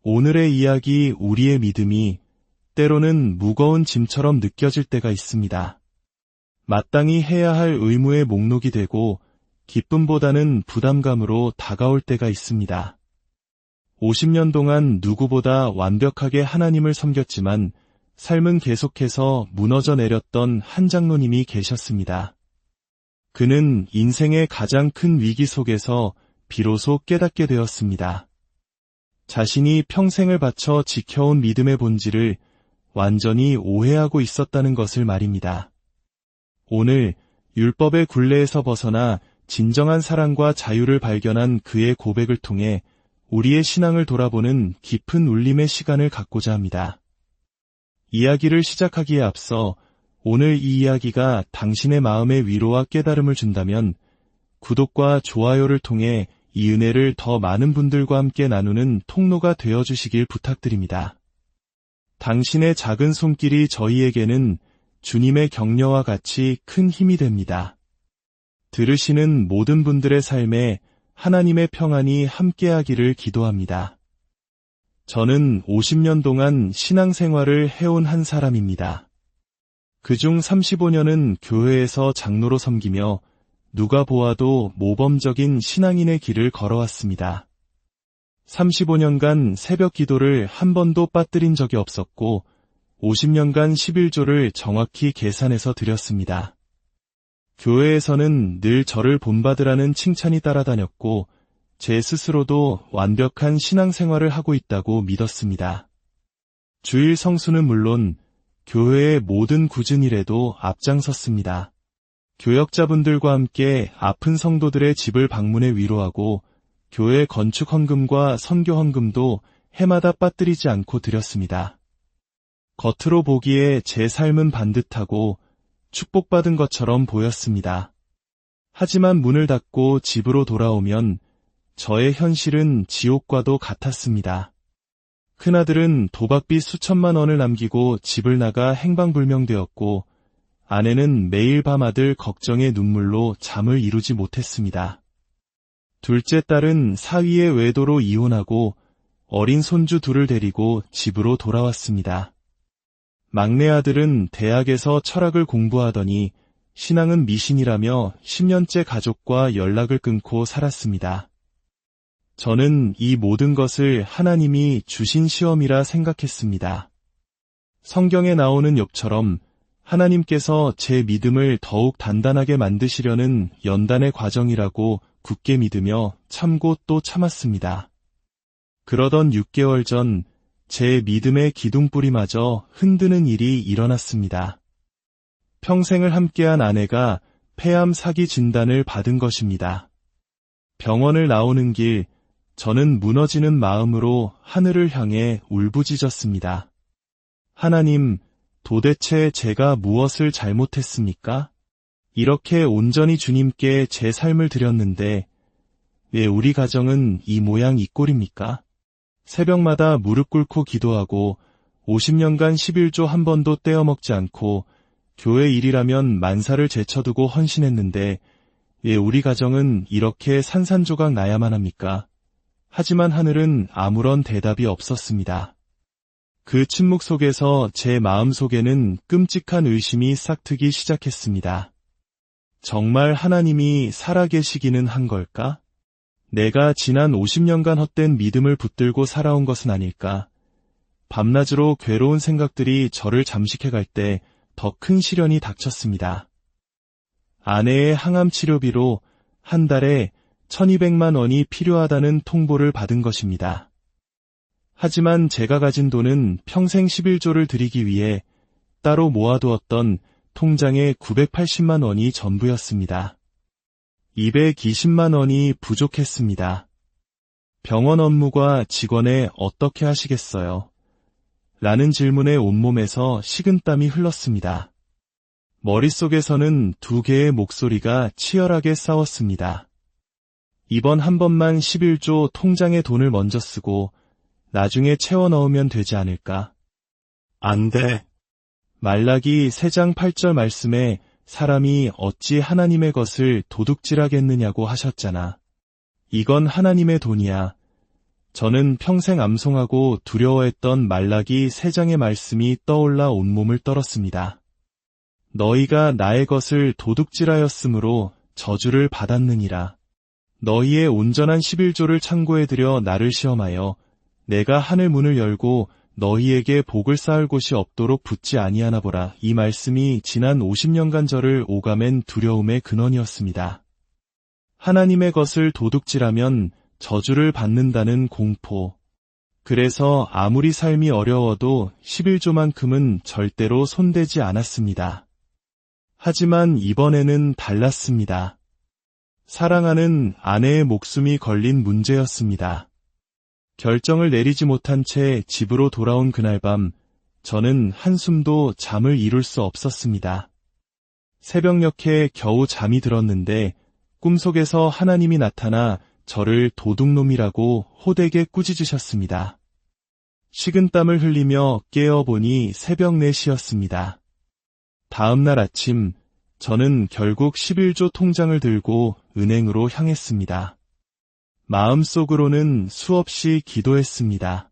오늘의 이야기 우리의 믿음이 때로는 무거운 짐처럼 느껴질 때가 있습니다. 마땅히 해야 할 의무의 목록이 되고 기쁨보다는 부담감으로 다가올 때가 있습니다. 50년 동안 누구보다 완벽하게 하나님을 섬겼지만 삶은 계속해서 무너져 내렸던 한 장로님이 계셨습니다. 그는 인생의 가장 큰 위기 속에서 비로소 깨닫게 되었습니다. 자신이 평생을 바쳐 지켜온 믿음의 본질을 완전히 오해하고 있었다는 것을 말입니다. 오늘 율법의 굴레에서 벗어나 진정한 사랑과 자유를 발견한 그의 고백을 통해 우리의 신앙을 돌아보는 깊은 울림의 시간을 갖고자 합니다. 이야기를 시작하기에 앞서 오늘 이 이야기가 당신의 마음에 위로와 깨달음을 준다면 구독과 좋아요를 통해 이 은혜를 더 많은 분들과 함께 나누는 통로가 되어주시길 부탁드립니다. 당신의 작은 손길이 저희에게는 주님의 격려와 같이 큰 힘이 됩니다. 들으시는 모든 분들의 삶에 하나님의 평안이 함께하기를 기도합니다. 저는 50년 동안 신앙생활을 해온 한 사람입니다. 그중 35년은 교회에서 장로로 섬기며 누가 보아도 모범적인 신앙인의 길을 걸어왔습니다. 35년간 새벽 기도를 한 번도 빠뜨린 적이 없었고 50년간 11조를 정확히 계산해서 드렸습니다. 교회에서는 늘 저를 본받으라는 칭찬이 따라다녔고 제 스스로도 완벽한 신앙생활을 하고 있다고 믿었습니다. 주일 성수는 물론 교회의 모든 굳은 일에도 앞장섰습니다. 교역자분들과 함께 아픈 성도들의 집을 방문해 위로하고 교회 건축 헌금과 선교 헌금도 해마다 빠뜨리지 않고 드렸습니다. 겉으로 보기에 제 삶은 반듯하고 축복받은 것처럼 보였습니다. 하지만 문을 닫고 집으로 돌아오면 저의 현실은 지옥과도 같았습니다. 큰아들은 도박비 수천만 원을 남기고 집을 나가 행방불명되었고 아내는 매일 밤 아들 걱정의 눈물로 잠을 이루지 못했습니다. 둘째 딸은 사위의 외도로 이혼하고 어린 손주 둘을 데리고 집으로 돌아왔습니다. 막내 아들은 대학에서 철학을 공부하더니 신앙은 미신이라며 10년째 가족과 연락을 끊고 살았습니다. 저는 이 모든 것을 하나님이 주신 시험이라 생각했습니다. 성경에 나오는 욥처럼 하나님께서 제 믿음을 더욱 단단하게 만드시려는 연단의 과정이라고 굳게 믿으며 참고 또 참았습니다. 그러던 6개월 전 제 믿음의 기둥뿌리마저 흔드는 일이 일어났습니다. 평생을 함께한 아내가 폐암 사기 진단을 받은 것입니다. 병원을 나오는 길, 저는 무너지는 마음으로 하늘을 향해 울부짖었습니다. 하나님, 도대체 제가 무엇을 잘못했습니까? 이렇게 온전히 주님께 제 삶을 드렸는데 왜 우리 가정은 이 모양 이 꼴입니까? 새벽마다 무릎 꿇고 기도하고 50년간 11조 한 번도 떼어먹지 않고 교회 일이라면 만사를 제쳐두고 헌신했는데 왜 우리 가정은 이렇게 산산조각 나야만 합니까? 하지만 하늘은 아무런 대답이 없었습니다. 그 침묵 속에서 제 마음속에는 끔찍한 의심이 싹트기 시작했습니다. 정말 하나님이 살아계시기는 한 걸까? 내가 지난 50년간 헛된 믿음을 붙들고 살아온 것은 아닐까? 밤낮으로 괴로운 생각들이 저를 잠식해갈 때 더 큰 시련이 닥쳤습니다. 아내의 항암 치료비로 한 달에 1200만 원이 필요하다는 통보를 받은 것입니다. 하지만 제가 가진 돈은 평생 11조를 드리기 위해 따로 모아두었던 통장에 980만 원이 전부였습니다. 220만 원이 부족했습니다. 병원 업무과 직원에 어떻게 하시겠어요? 라는 질문에 온몸에서 식은땀이 흘렀습니다. 머릿속에서는 두 개의 목소리가 치열하게 싸웠습니다. 이번 한 번만 11조 통장에 돈을 먼저 쓰고 나중에 채워 넣으면 되지 않을까? 안 돼. 말라기 3장 8절 말씀에 사람이 어찌 하나님의 것을 도둑질하겠느냐고 하셨잖아. 이건 하나님의 돈이야. 저는 평생 암송하고 두려워했던 말라기 3장의 말씀이 떠올라 온몸을 떨었습니다. 너희가 나의 것을 도둑질하였으므로 저주를 받았느니라. 너희의 온전한 11조를 창고에 들여 나를 시험하여 내가 하늘 문을 열고 너희에게 복을 쌓을 곳이 없도록 붙지 아니하나 보라. 이 말씀이 지난 50년간 저를 오가맨 두려움의 근원이었습니다. 하나님의 것을 도둑질하면 저주를 받는다는 공포. 그래서 아무리 삶이 어려워도 11조만큼은 절대로 손대지 않았습니다. 하지만 이번에는 달랐습니다. 사랑하는 아내의 목숨이 걸린 문제였습니다. 결정을 내리지 못한 채 집으로 돌아온 그날 밤, 저는 한숨도 잠을 이룰 수 없었습니다. 새벽녘에 겨우 잠이 들었는데 꿈속에서 하나님이 나타나 저를 도둑놈이라고 호되게 꾸짖으셨습니다. 식은땀을 흘리며 깨어보니 새벽 4시였습니다. 다음날 아침, 저는 결국 11조 통장을 들고 은행으로 향했습니다. 마음속으로는 수없이 기도했습니다.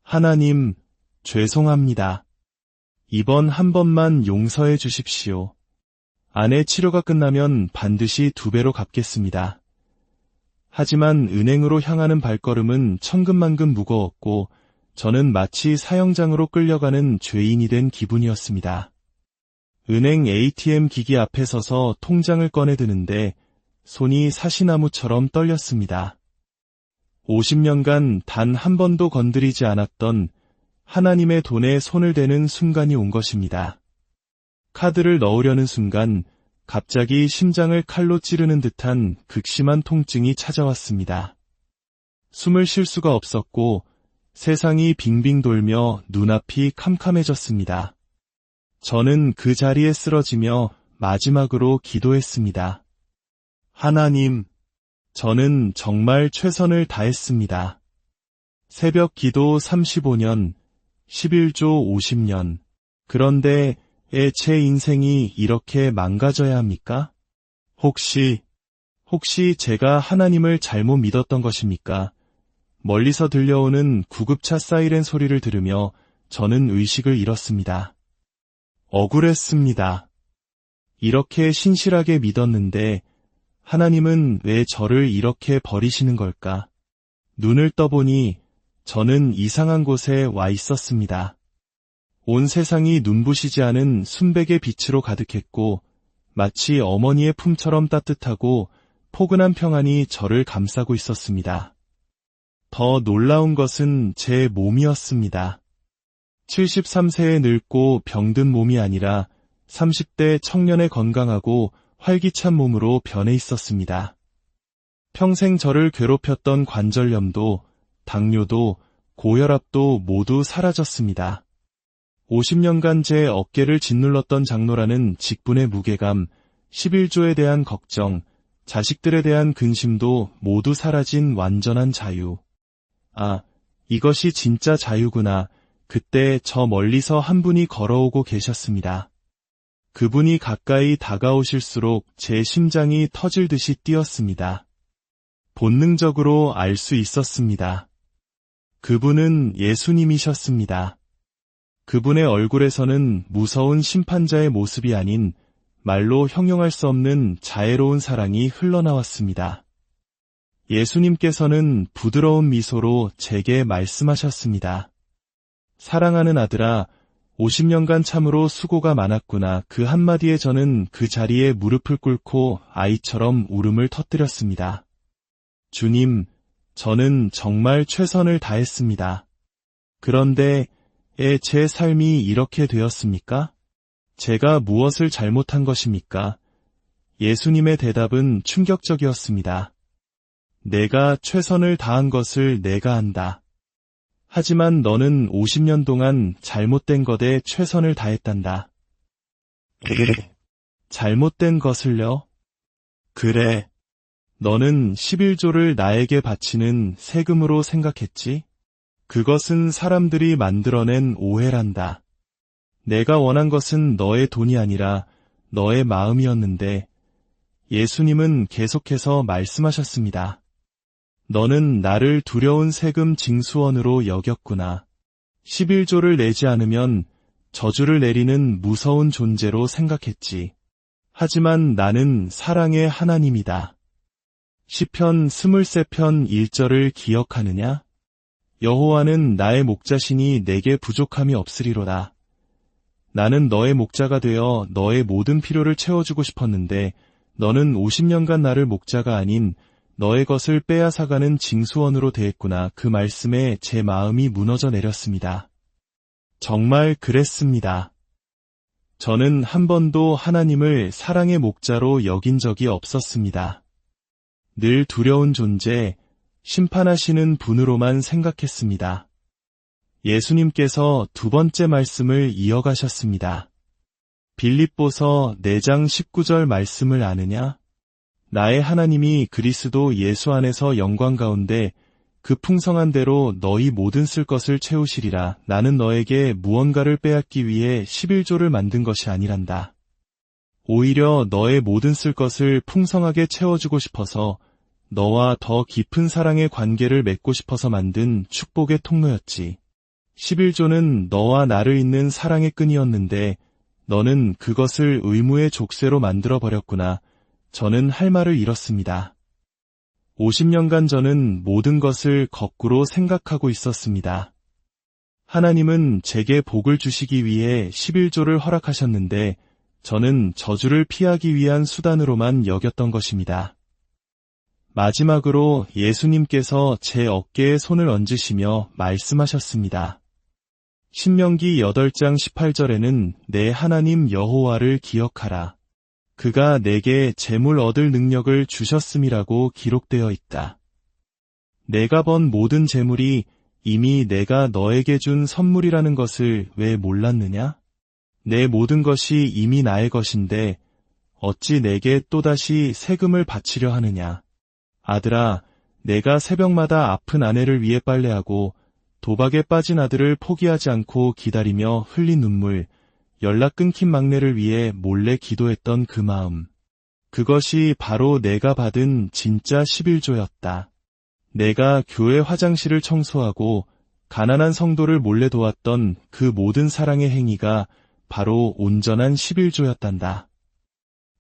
하나님, 죄송합니다. 이번 한 번만 용서해 주십시오. 아내 치료가 끝나면 반드시 2배로 갚겠습니다. 하지만 은행으로 향하는 발걸음은 천근만근 무거웠고 저는 마치 사형장으로 끌려가는 죄인이 된 기분이었습니다. 은행 ATM 기기 앞에 서서 통장을 꺼내드는데 손이 사시나무처럼 떨렸습니다. 50년간 단 한 번도 건드리지 않았던 하나님의 돈에 손을 대는 순간이 온 것입니다. 카드를 넣으려는 순간 갑자기 심장을 칼로 찌르는 듯한 극심한 통증이 찾아왔습니다. 숨을 쉴 수가 없었고 세상이 빙빙 돌며 눈앞이 캄캄해졌습니다. 저는 그 자리에 쓰러지며 마지막으로 기도했습니다. 하나님, 저는 정말 최선을 다했습니다. 새벽 기도 35년, 11조 50년. 그런데 제 인생이 이렇게 망가져야 합니까? 혹시 제가 하나님을 잘못 믿었던 것입니까? 멀리서 들려오는 구급차 사이렌 소리를 들으며 저는 의식을 잃었습니다. 억울했습니다. 이렇게 신실하게 믿었는데 하나님은 왜 저를 이렇게 버리시는 걸까? 눈을 떠보니 저는 이상한 곳에 와 있었습니다. 온 세상이 눈부시지 않은 순백의 빛으로 가득했고 마치 어머니의 품처럼 따뜻하고 포근한 평안이 저를 감싸고 있었습니다. 더 놀라운 것은 제 몸이었습니다. 73세에 늙고 병든 몸이 아니라 30대 청년의 건강하고 활기찬 몸으로 변해 있었습니다. 평생 저를 괴롭혔던 관절염도, 당뇨도, 고혈압도 모두 사라졌습니다. 50년간 제 어깨를 짓눌렀던 장노라는 직분의 무게감, 11조에 대한 걱정, 자식들에 대한 근심도 모두 사라진 완전한 자유. 아, 이것이 진짜 자유구나. 그때 저 멀리서 한 분이 걸어오고 계셨습니다. 그분이 가까이 다가오실수록 제 심장이 터질 듯이 뛰었습니다. 본능적으로 알 수 있었습니다. 그분은 예수님이셨습니다. 그분의 얼굴에서는 무서운 심판자의 모습이 아닌 말로 형용할 수 없는 자애로운 사랑이 흘러나왔습니다. 예수님께서는 부드러운 미소로 제게 말씀하셨습니다. 사랑하는 아들아, 50년간 참으로 수고가 많았구나. 그 한마디에 저는 그 자리에 무릎을 꿇고 아이처럼 울음을 터뜨렸습니다. 주님, 저는 정말 최선을 다했습니다. 그런데 제 삶이 이렇게 되었습니까? 제가 무엇을 잘못한 것입니까? 예수님의 대답은 충격적이었습니다. 내가 최선을 다한 것을 내가 안다. 하지만 너는 50년 동안 잘못된 것에 최선을 다했단다. 잘못된 것을요? 그래. 너는 11조를 나에게 바치는 세금으로 생각했지? 그것은 사람들이 만들어낸 오해란다. 내가 원한 것은 너의 돈이 아니라 너의 마음이었는데 예수님은 계속해서 말씀하셨습니다. 너는 나를 두려운 세금 징수원으로 여겼구나. 11조를 내지 않으면 저주를 내리는 무서운 존재로 생각했지. 하지만 나는 사랑의 하나님이다. 시편 23편 1절을 기억하느냐? 여호와는 나의 목자시니 내게 부족함이 없으리로다. 나는 너의 목자가 되어 너의 모든 필요를 채워주고 싶었는데 너는 50년간 나를 목자가 아닌 너의 것을 빼앗아가는 징수원으로 대했구나. 그 말씀에 제 마음이 무너져 내렸습니다. 정말 그랬습니다. 저는 한 번도 하나님을 사랑의 목자로 여긴 적이 없었습니다. 늘 두려운 존재, 심판하시는 분으로만 생각했습니다. 예수님께서 두 번째 말씀을 이어가셨습니다. 빌립보서 4장 19절 말씀을 아느냐? 나의 하나님이 그리스도 예수 안에서 영광 가운데 그 풍성한 대로 너희 모든 쓸 것을 채우시리라. 나는 너에게 무언가를 빼앗기 위해 11조를 만든 것이 아니란다. 오히려 너의 모든 쓸 것을 풍성하게 채워주고 싶어서 너와 더 깊은 사랑의 관계를 맺고 싶어서 만든 축복의 통로였지. 11조는 너와 나를 잇는 사랑의 끈이었는데 너는 그것을 의무의 족쇄로 만들어버렸구나. 저는 할 말을 잃었습니다. 50년간 저는 모든 것을 거꾸로 생각하고 있었습니다. 하나님은 제게 복을 주시기 위해 11조를 허락하셨는데 저는 저주를 피하기 위한 수단으로만 여겼던 것입니다. 마지막으로 예수님께서 제 어깨에 손을 얹으시며 말씀하셨습니다. 신명기 8장 18절에는 내 하나님 여호와를 기억하라. 그가 내게 재물 얻을 능력을 주셨음이라고 기록되어 있다. 내가 번 모든 재물이 이미 내가 너에게 준 선물이라는 것을 왜 몰랐느냐? 내 모든 것이 이미 나의 것인데 어찌 내게 또다시 세금을 바치려 하느냐? 아들아, 내가 새벽마다 아픈 아내를 위해 빨래하고 도박에 빠진 아들을 포기하지 않고 기다리며 흘린 눈물, 연락 끊긴 막내를 위해 몰래 기도했던 그 마음. 그것이 바로 내가 받은 진짜 11조였다. 내가 교회 화장실을 청소하고 가난한 성도를 몰래 도왔던 그 모든 사랑의 행위가 바로 온전한 11조였단다.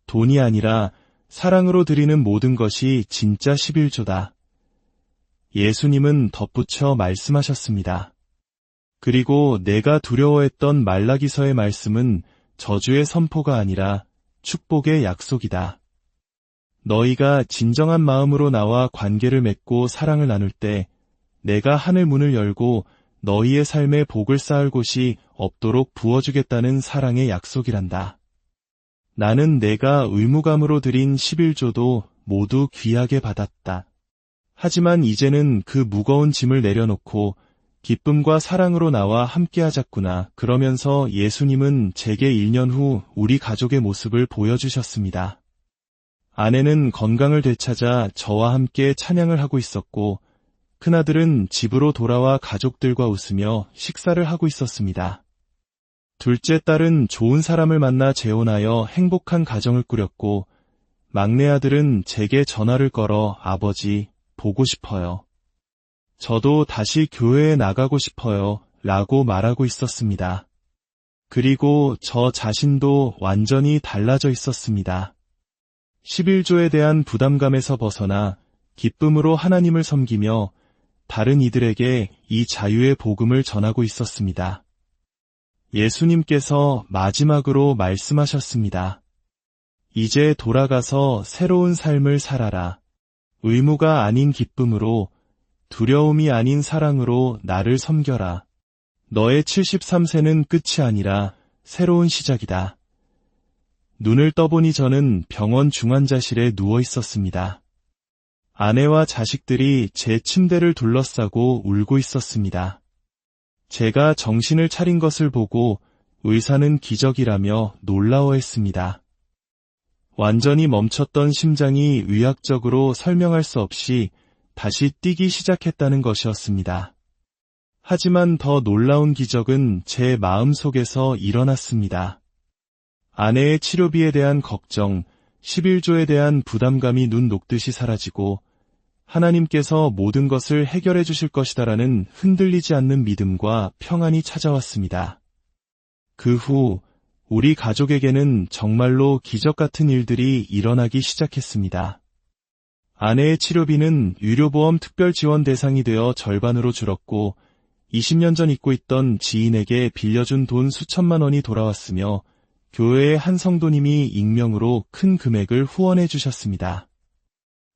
돈이 아니라 사랑으로 드리는 모든 것이 진짜 11조다. 예수님은 덧붙여 말씀하셨습니다. 그리고 내가 두려워했던 말라기서의 말씀은 저주의 선포가 아니라 축복의 약속이다. 너희가 진정한 마음으로 나와 관계를 맺고 사랑을 나눌 때 내가 하늘 문을 열고 너희의 삶에 복을 쌓을 곳이 없도록 부어주겠다는 사랑의 약속이란다. 나는 내가 의무감으로 드린 11조도 모두 귀하게 받았다. 하지만 이제는 그 무거운 짐을 내려놓고 기쁨과 사랑으로 나와 함께하자꾸나. 그러면서 예수님은 제게 1년 후 우리 가족의 모습을 보여주셨습니다. 아내는 건강을 되찾아 저와 함께 찬양을 하고 있었고 큰아들은 집으로 돌아와 가족들과 웃으며 식사를 하고 있었습니다. 둘째 딸은 좋은 사람을 만나 재혼하여 행복한 가정을 꾸렸고 막내 아들은 제게 전화를 걸어 아버지, 보고 싶어요. 저도 다시 교회에 나가고 싶어요. 라고 말하고 있었습니다. 그리고 저 자신도 완전히 달라져 있었습니다. 11조에 대한 부담감에서 벗어나 기쁨으로 하나님을 섬기며 다른 이들에게 이 자유의 복음을 전하고 있었습니다. 예수님께서 마지막으로 말씀하셨습니다. 이제 돌아가서 새로운 삶을 살아라. 의무가 아닌 기쁨으로, 두려움이 아닌 사랑으로 나를 섬겨라. 너의 73세는 끝이 아니라 새로운 시작이다. 눈을 떠보니 저는 병원 중환자실에 누워 있었습니다. 아내와 자식들이 제 침대를 둘러싸고 울고 있었습니다. 제가 정신을 차린 것을 보고 의사는 기적이라며 놀라워했습니다. 완전히 멈췄던 심장이 의학적으로 설명할 수 없이 다시 뛰기 시작했다는 것이었습니다. 하지만 더 놀라운 기적은 제 마음속에서 일어났습니다. 아내의 치료비에 대한 걱정, 11조에 대한 부담감이 눈 녹듯이 사라지고 하나님께서 모든 것을 해결해 주실 것이다라는 흔들리지 않는 믿음과 평안이 찾아왔습니다. 그 후 우리 가족에게는 정말로 기적 같은 일들이 일어나기 시작했습니다. 아내의 치료비는 의료보험 특별 지원 대상이 되어 절반으로 줄었고 20년 전 잊고 있던 지인에게 빌려준 돈 수천만 원이 돌아왔으며 교회의 한 성도님이 익명으로 큰 금액을 후원해 주셨습니다.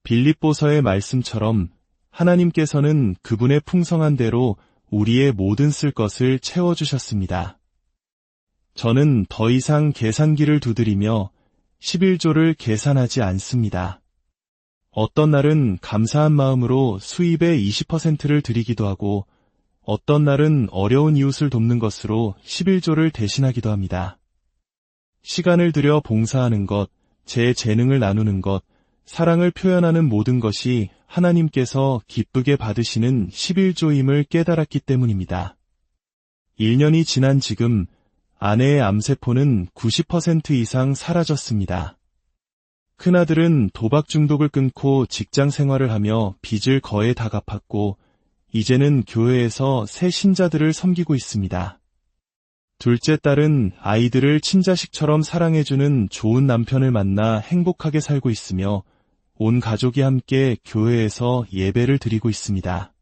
빌립보서의 말씀처럼 하나님께서는 그분의 풍성한 대로 우리의 모든 쓸 것을 채워주셨습니다. 저는 더 이상 계산기를 두드리며 11조를 계산하지 않습니다. 어떤 날은 감사한 마음으로 수입의 20%를 드리기도 하고 어떤 날은 어려운 이웃을 돕는 것으로 11조를 대신하기도 합니다. 시간을 들여 봉사하는 것, 제 재능을 나누는 것, 사랑을 표현하는 모든 것이 하나님께서 기쁘게 받으시는 11조임을 깨달았기 때문입니다. 1년이 지난 지금 아내의 암세포는 90% 이상 사라졌습니다. 큰아들은 도박 중독을 끊고 직장 생활을 하며 빚을 거의 다 갚았고 이제는 교회에서 새 신자들을 섬기고 있습니다. 둘째 딸은 아이들을 친자식처럼 사랑해주는 좋은 남편을 만나 행복하게 살고 있으며 온 가족이 함께 교회에서 예배를 드리고 있습니다.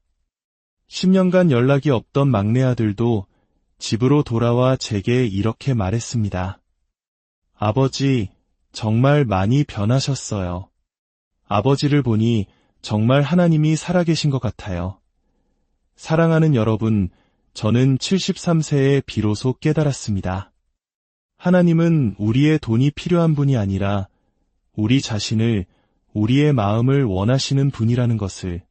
10년간 연락이 없던 막내 아들도 집으로 돌아와 제게 이렇게 말했습니다. 아버지, 정말 많이 변하셨어요. 아버지를 보니 정말 하나님이 살아계신 것 같아요. 사랑하는 여러분, 저는 73세에 비로소 깨달았습니다. 하나님은 우리의 돈이 필요한 분이 아니라 우리 자신을, 우리의 마음을 원하시는 분이라는 것을,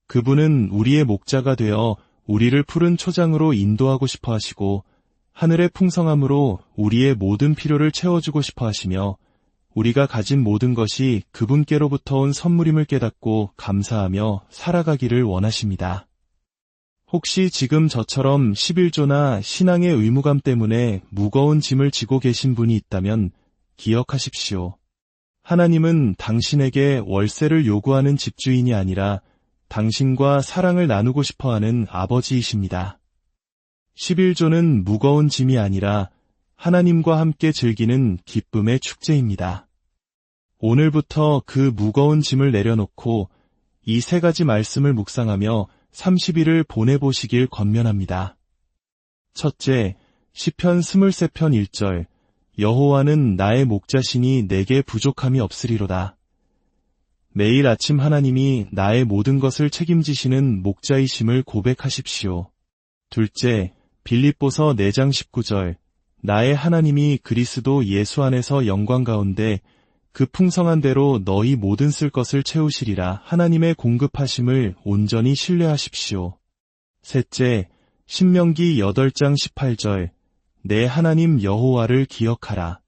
그분은 우리의 목자가 되어 우리를 푸른 초장으로 인도하고 싶어 하시고 하늘의 풍성함으로 우리의 모든 필요를 채워주고 싶어 하시며 우리가 가진 모든 것이 그분께로부터 온 선물임을 깨닫고 감사하며 살아가기를 원하십니다. 혹시 지금 저처럼 11조나 신앙의 의무감 때문에 무거운 짐을 지고 계신 분이 있다면 기억하십시오. 하나님은 당신에게 월세를 요구하는 집주인이 아니라 당신과 사랑을 나누고 싶어하는 아버지이십니다. 11조는 무거운 짐이 아니라 하나님과 함께 즐기는 기쁨의 축제입니다. 오늘부터 그 무거운 짐을 내려놓고 이 세 가지 말씀을 묵상하며 30일을 보내보시길 권면합니다. 첫째, 시편 23편 1절, 여호와는 나의 목자시니 내게 부족함이 없으리로다. 매일 아침 하나님이 나의 모든 것을 책임지시는 목자이심을 고백하십시오. 둘째, 빌립보서 4장 19절, 나의 하나님이 그리스도 예수 안에서 영광 가운데 그 풍성한 대로 너희 모든 쓸 것을 채우시리라 하나님의 공급하심을 온전히 신뢰하십시오. 셋째, 신명기 8장 18절, 내 하나님 여호와를 기억하라.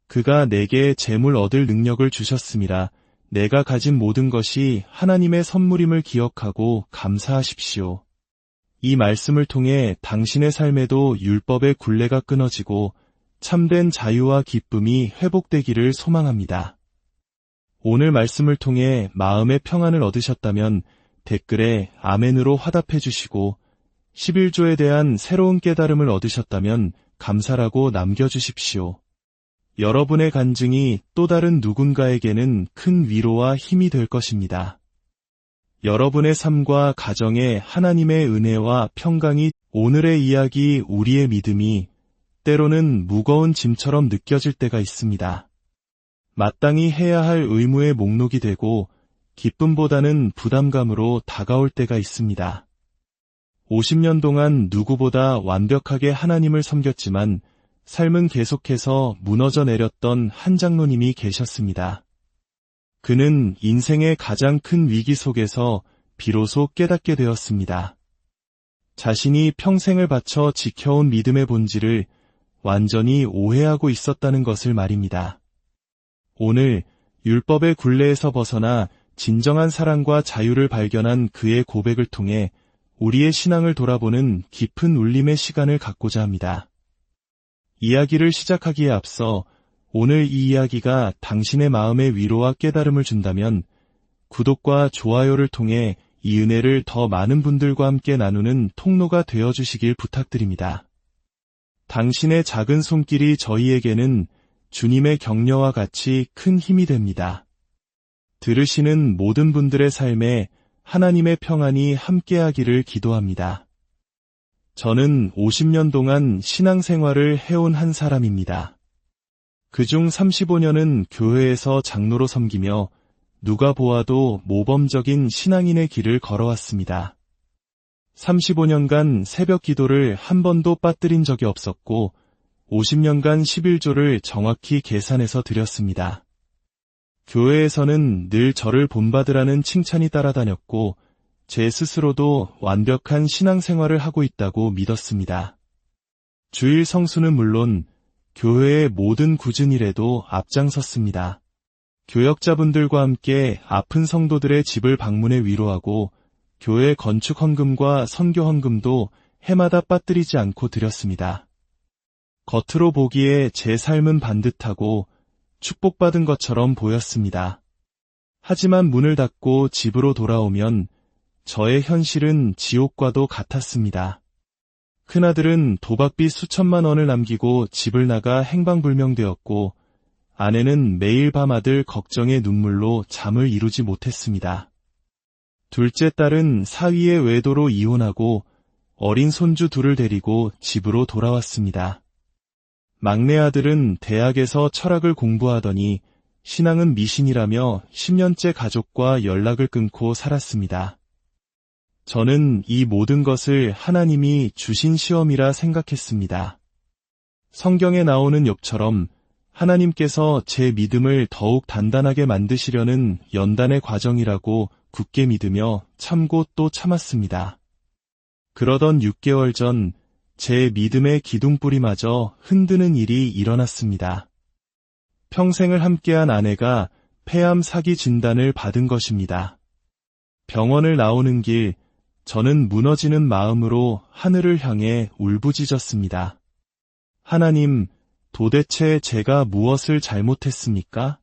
그가 내게 재물 얻을 능력을 주셨음이라. 내가 가진 모든 것이 하나님의 선물임을 기억하고 감사하십시오. 이 말씀을 통해 당신의 삶에도 율법의 굴레가 끊어지고 참된 자유와 기쁨이 회복되기를 소망합니다. 오늘 말씀을 통해 마음의 평안을 얻으셨다면 댓글에 아멘으로 화답해 주시고 11조에 대한 새로운 깨달음을 얻으셨다면 감사라고 남겨주십시오. 여러분의 간증이 또 다른 누군가에게는 큰 위로와 힘이 될 것입니다. 여러분의 삶과 가정에 하나님의 은혜와 평강이 오늘의 이야기 우리의 믿음이 때로는 무거운 짐처럼 느껴질 때가 있습니다. 마땅히 해야 할 의무의 목록이 되고 기쁨보다는 부담감으로 다가올 때가 있습니다. 50년 동안 누구보다 완벽하게 하나님을 섬겼지만 삶은 계속해서 무너져 내렸던 한 장로님이 계셨습니다. 그는 인생의 가장 큰 위기 속에서 비로소 깨닫게 되었습니다. 자신이 평생을 바쳐 지켜온 믿음의 본질을 완전히 오해하고 있었다는 것을 말입니다. 오늘 율법의 굴레에서 벗어나 진정한 사랑과 자유를 발견한 그의 고백을 통해 우리의 신앙을 돌아보는 깊은 울림의 시간을 갖고자 합니다. 이야기를 시작하기에 앞서 오늘 이 이야기가 당신의 마음에 위로와 깨달음을 준다면 구독과 좋아요를 통해 이 은혜를 더 많은 분들과 함께 나누는 통로가 되어주시길 부탁드립니다. 당신의 작은 손길이 저희에게는 주님의 격려와 같이 큰 힘이 됩니다. 들으시는 모든 분들의 삶에 하나님의 평안이 함께하기를 기도합니다. 저는 50년 동안 신앙생활을 해온 한 사람입니다. 그중 35년은 교회에서 장로로 섬기며 누가 보아도 모범적인 신앙인의 길을 걸어왔습니다. 35년간 새벽 기도를 한 번도 빠뜨린 적이 없었고 50년간 11조를 정확히 계산해서 드렸습니다. 교회에서는 늘 저를 본받으라는 칭찬이 따라다녔고 제 스스로도 완벽한 신앙생활을 하고 있다고 믿었습니다. 주일 성수는 물론 교회의 모든 굳은 일에도 앞장섰습니다. 교역자분들과 함께 아픈 성도들의 집을 방문해 위로하고 교회 건축 헌금과 선교 헌금도 해마다 빠뜨리지 않고 드렸습니다. 겉으로 보기에 제 삶은 반듯하고 축복받은 것처럼 보였습니다. 하지만 문을 닫고 집으로 돌아오면 저의 현실은 지옥과도 같았습니다. 큰아들은 도박비 수천만 원을 남기고 집을 나가 행방불명되었고 아내는 매일 밤 아들 걱정의 눈물로 잠을 이루지 못했습니다. 둘째 딸은 사위의 외도로 이혼하고 어린 손주 둘을 데리고 집으로 돌아왔습니다. 막내 아들은 대학에서 철학을 공부하더니 신앙은 미신이라며 10년째 가족과 연락을 끊고 살았습니다. 저는 이 모든 것을 하나님이 주신 시험이라 생각했습니다. 성경에 나오는 욥처럼 하나님께서 제 믿음을 더욱 단단하게 만드시려는 연단의 과정이라고 굳게 믿으며 참고 또 참았습니다. 그러던 6개월 전 제 믿음의 기둥뿌리마저 흔드는 일이 일어났습니다. 평생을 함께한 아내가 폐암 사기 진단을 받은 것입니다. 병원을 나오는 길 저는 무너지는 마음으로 하늘을 향해 울부짖었습니다. 하나님, 도대체 제가 무엇을 잘못했습니까?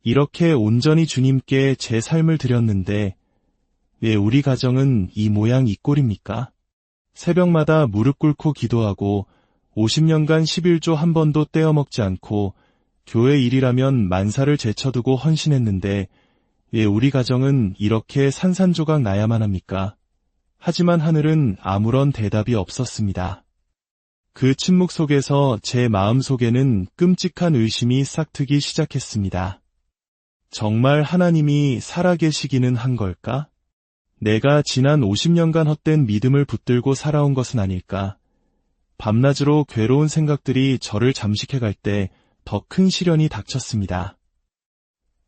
이렇게 온전히 주님께 제 삶을 드렸는데 왜 우리 가정은 이 모양 이 꼴입니까? 새벽마다 무릎 꿇고 기도하고 50년간 11조 한 번도 떼어먹지 않고 교회 일이라면 만사를 제쳐두고 헌신했는데 왜 우리 가정은 이렇게 산산조각 나야만 합니까? 하지만 하늘은 아무런 대답이 없었습니다. 그 침묵 속에서 제 마음속에는 끔찍한 의심이 싹트기 시작했습니다. 정말 하나님이 살아계시기는 한 걸까? 내가 지난 50년간 헛된 믿음을 붙들고 살아온 것은 아닐까? 밤낮으로 괴로운 생각들이 저를 잠식해갈 때 더 큰 시련이 닥쳤습니다.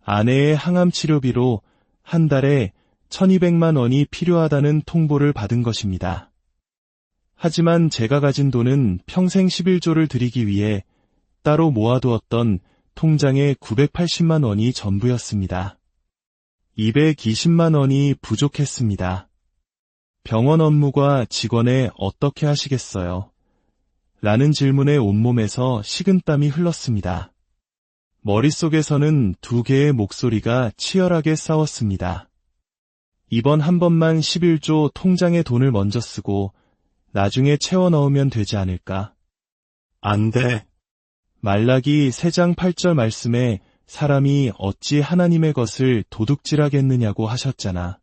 아내의 항암 치료비로 한 달에 1200만 원이 필요하다는 통보를 받은 것입니다. 하지만 제가 가진 돈은 평생 11조를 드리기 위해 따로 모아두었던 통장에 980만 원이 전부였습니다. 220만 원이 부족했습니다. 병원 업무과 직원에 어떻게 하시겠어요? 라는 질문에 온몸에서 식은땀이 흘렀습니다. 머릿속에서는 두 개의 목소리가 치열하게 싸웠습니다. 이번 한 번만 11조 통장에 돈을 먼저 쓰고 나중에 채워 넣으면 되지 않을까? 안 돼. 말라기 3장 8절 말씀에 사람이 어찌 하나님의 것을 도둑질하겠느냐고 하셨잖아.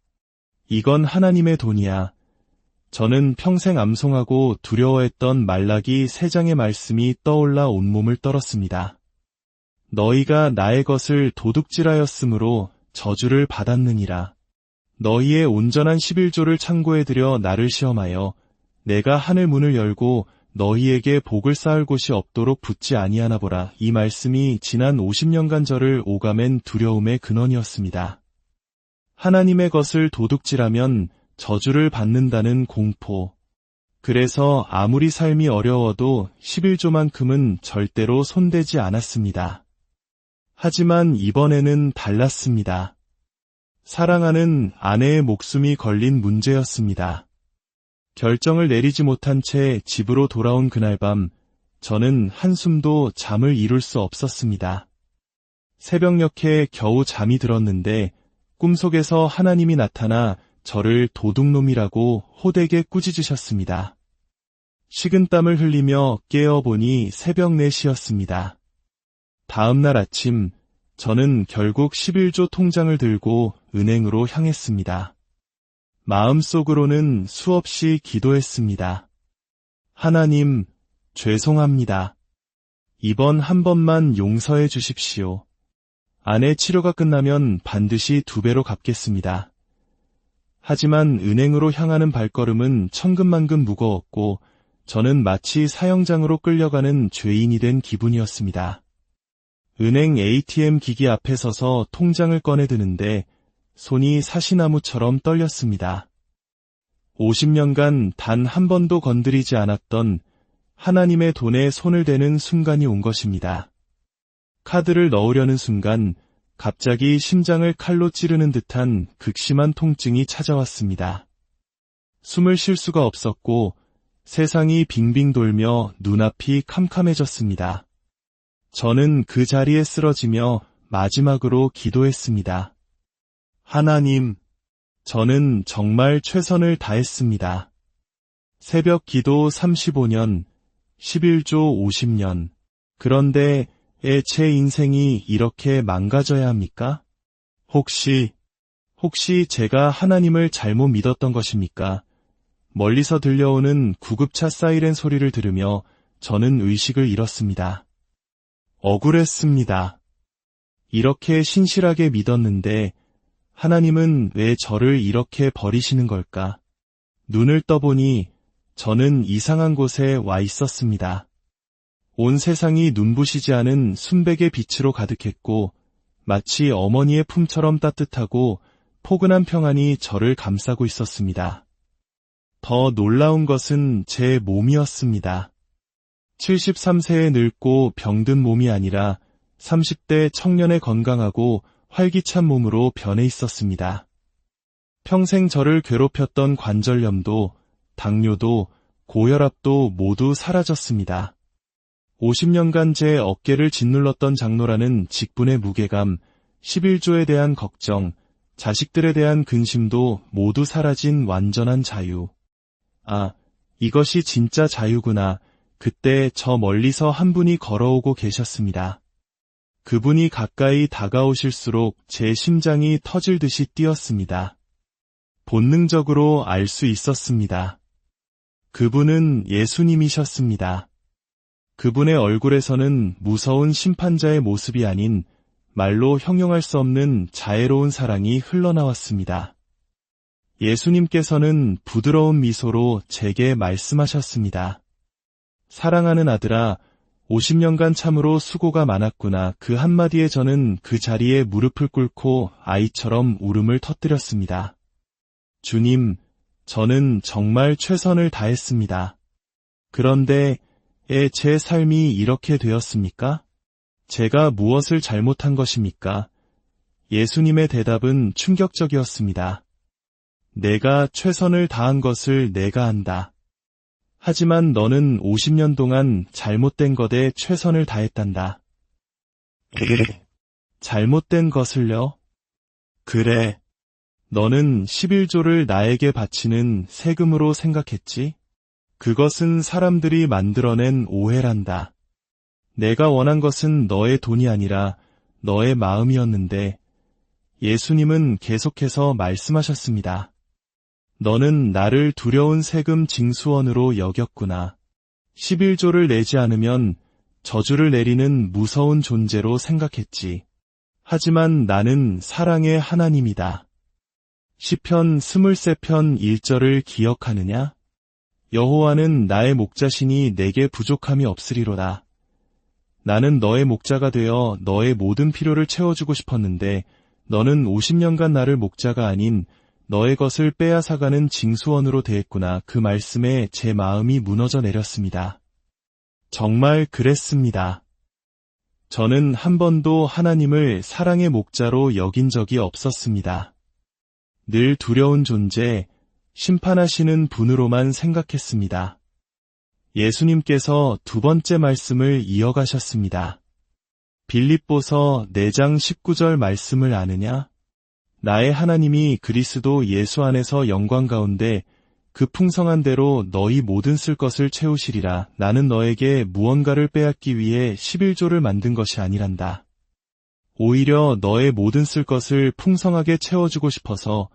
이건 하나님의 돈이야. 저는 평생 암송하고 두려워했던 말라기 3장의 말씀이 떠올라 온몸을 떨었습니다. 너희가 나의 것을 도둑질하였으므로 저주를 받았느니라. 너희의 온전한 11조를 창고에 들여 나를 시험하여 내가 하늘 문을 열고 너희에게 복을 쌓을 곳이 없도록 붙지 아니하나 보라. 이 말씀이 지난 50년간 저를 오가맨 두려움의 근원이었습니다. 하나님의 것을 도둑질하면 저주를 받는다는 공포. 그래서 아무리 삶이 어려워도 11조만큼은 절대로 손대지 않았습니다. 하지만 이번에는 달랐습니다. 사랑하는 아내의 목숨이 걸린 문제였습니다. 결정을 내리지 못한 채 집으로 돌아온 그날 밤, 저는 한숨도 잠을 이룰 수 없었습니다. 새벽녘에 겨우 잠이 들었는데 꿈속에서 하나님이 나타나 저를 도둑놈이라고 호되게 꾸짖으셨습니다. 식은땀을 흘리며 깨어보니 새벽 4시였습니다. 다음날 아침 저는 결국 11조 통장을 들고 은행으로 향했습니다. 마음속으로는 수없이 기도했습니다. 하나님, 죄송합니다. 이번 한 번만 용서해 주십시오. 아내 치료가 끝나면 반드시 2배로 갚겠습니다. 하지만 은행으로 향하는 발걸음은 천근만근 무거웠고 저는 마치 사형장으로 끌려가는 죄인이 된 기분이었습니다. 은행 ATM 기기 앞에 서서 통장을 꺼내 드는데 손이 사시나무처럼 떨렸습니다. 50년간 단 한 번도 건드리지 않았던 하나님의 돈에 손을 대는 순간이 온 것입니다. 카드를 넣으려는 순간 갑자기 심장을 칼로 찌르는 듯한 극심한 통증이 찾아왔습니다. 숨을 쉴 수가 없었고 세상이 빙빙 돌며 눈앞이 캄캄해졌습니다. 저는 그 자리에 쓰러지며 마지막으로 기도했습니다. 하나님, 저는 정말 최선을 다했습니다. 새벽 기도 35년, 11조 50년. 그런데 제 인생이 이렇게 망가져야 합니까? 혹시 제가 하나님을 잘못 믿었던 것입니까? 멀리서 들려오는 구급차 사이렌 소리를 들으며 저는 의식을 잃었습니다. 억울했습니다. 이렇게 신실하게 믿었는데 하나님은 왜 저를 이렇게 버리시는 걸까? 눈을 떠보니 저는 이상한 곳에 와 있었습니다. 온 세상이 눈부시지 않은 순백의 빛으로 가득했고 마치 어머니의 품처럼 따뜻하고 포근한 평안이 저를 감싸고 있었습니다. 더 놀라운 것은 제 몸이었습니다. 73세에 늙고 병든 몸이 아니라 30대 청년의 건강하고 활기찬 몸으로 변해 있었습니다. 평생 저를 괴롭혔던 관절염도, 당뇨도, 고혈압도 모두 사라졌습니다. 50년간 제 어깨를 짓눌렀던 장노라는 직분의 무게감, 11조에 대한 걱정, 자식들에 대한 근심도 모두 사라진 완전한 자유. 아, 이것이 진짜 자유구나. 그때 저 멀리서 한 분이 걸어오고 계셨습니다. 그분이 가까이 다가오실수록 제 심장이 터질 듯이 뛰었습니다. 본능적으로 알 수 있었습니다. 그분은 예수님이셨습니다. 그분의 얼굴에서는 무서운 심판자의 모습이 아닌 말로 형용할 수 없는 자애로운 사랑이 흘러나왔습니다. 예수님께서는 부드러운 미소로 제게 말씀하셨습니다. 사랑하는 아들아, 50년간 참으로 수고가 많았구나. 그 한마디에 저는 그 자리에 무릎을 꿇고 아이처럼 울음을 터뜨렸습니다. 주님, 저는 정말 최선을 다했습니다. 그런데 제 삶이 이렇게 되었습니까? 제가 무엇을 잘못한 것입니까? 예수님의 대답은 충격적이었습니다. 내가 최선을 다한 것을 내가 안다. 하지만 너는 50년 동안 잘못된 것에 최선을 다했단다. 잘못된 것을요? 그래. 너는 11조를 나에게 바치는 세금으로 생각했지? 그것은 사람들이 만들어낸 오해란다. 내가 원한 것은 너의 돈이 아니라 너의 마음이었는데 예수님은 계속해서 말씀하셨습니다. 너는 나를 두려운 세금 징수원으로 여겼구나. 11조를 내지 않으면 저주를 내리는 무서운 존재로 생각했지. 하지만 나는 사랑의 하나님이다. 시편 23편 1절을 기억하느냐? 여호와는 나의 목자시니 내게 부족함이 없으리로다. 나는 너의 목자가 되어 너의 모든 필요를 채워주고 싶었는데 너는 50년간 나를 목자가 아닌 너의 것을 빼앗아가는 징수원으로 대했구나. 그 말씀에 제 마음이 무너져 내렸습니다. 정말 그랬습니다. 저는 한 번도 하나님을 사랑의 목자로 여긴 적이 없었습니다. 늘 두려운 존재, 심판하시는 분으로만 생각했습니다. 예수님께서 2번째 말씀을 이어가셨습니다. 빌립보서 4장 19절 말씀을 아느냐? 나의 하나님이 그리스도 예수 안에서 영광 가운데 그 풍성한 대로 너희 모든 쓸 것을 채우시리라. 나는 너에게 무언가를 빼앗기 위해 11조를 만든 것이 아니란다. 오히려 너의 모든 쓸 것을 풍성하게 채워주고 싶어서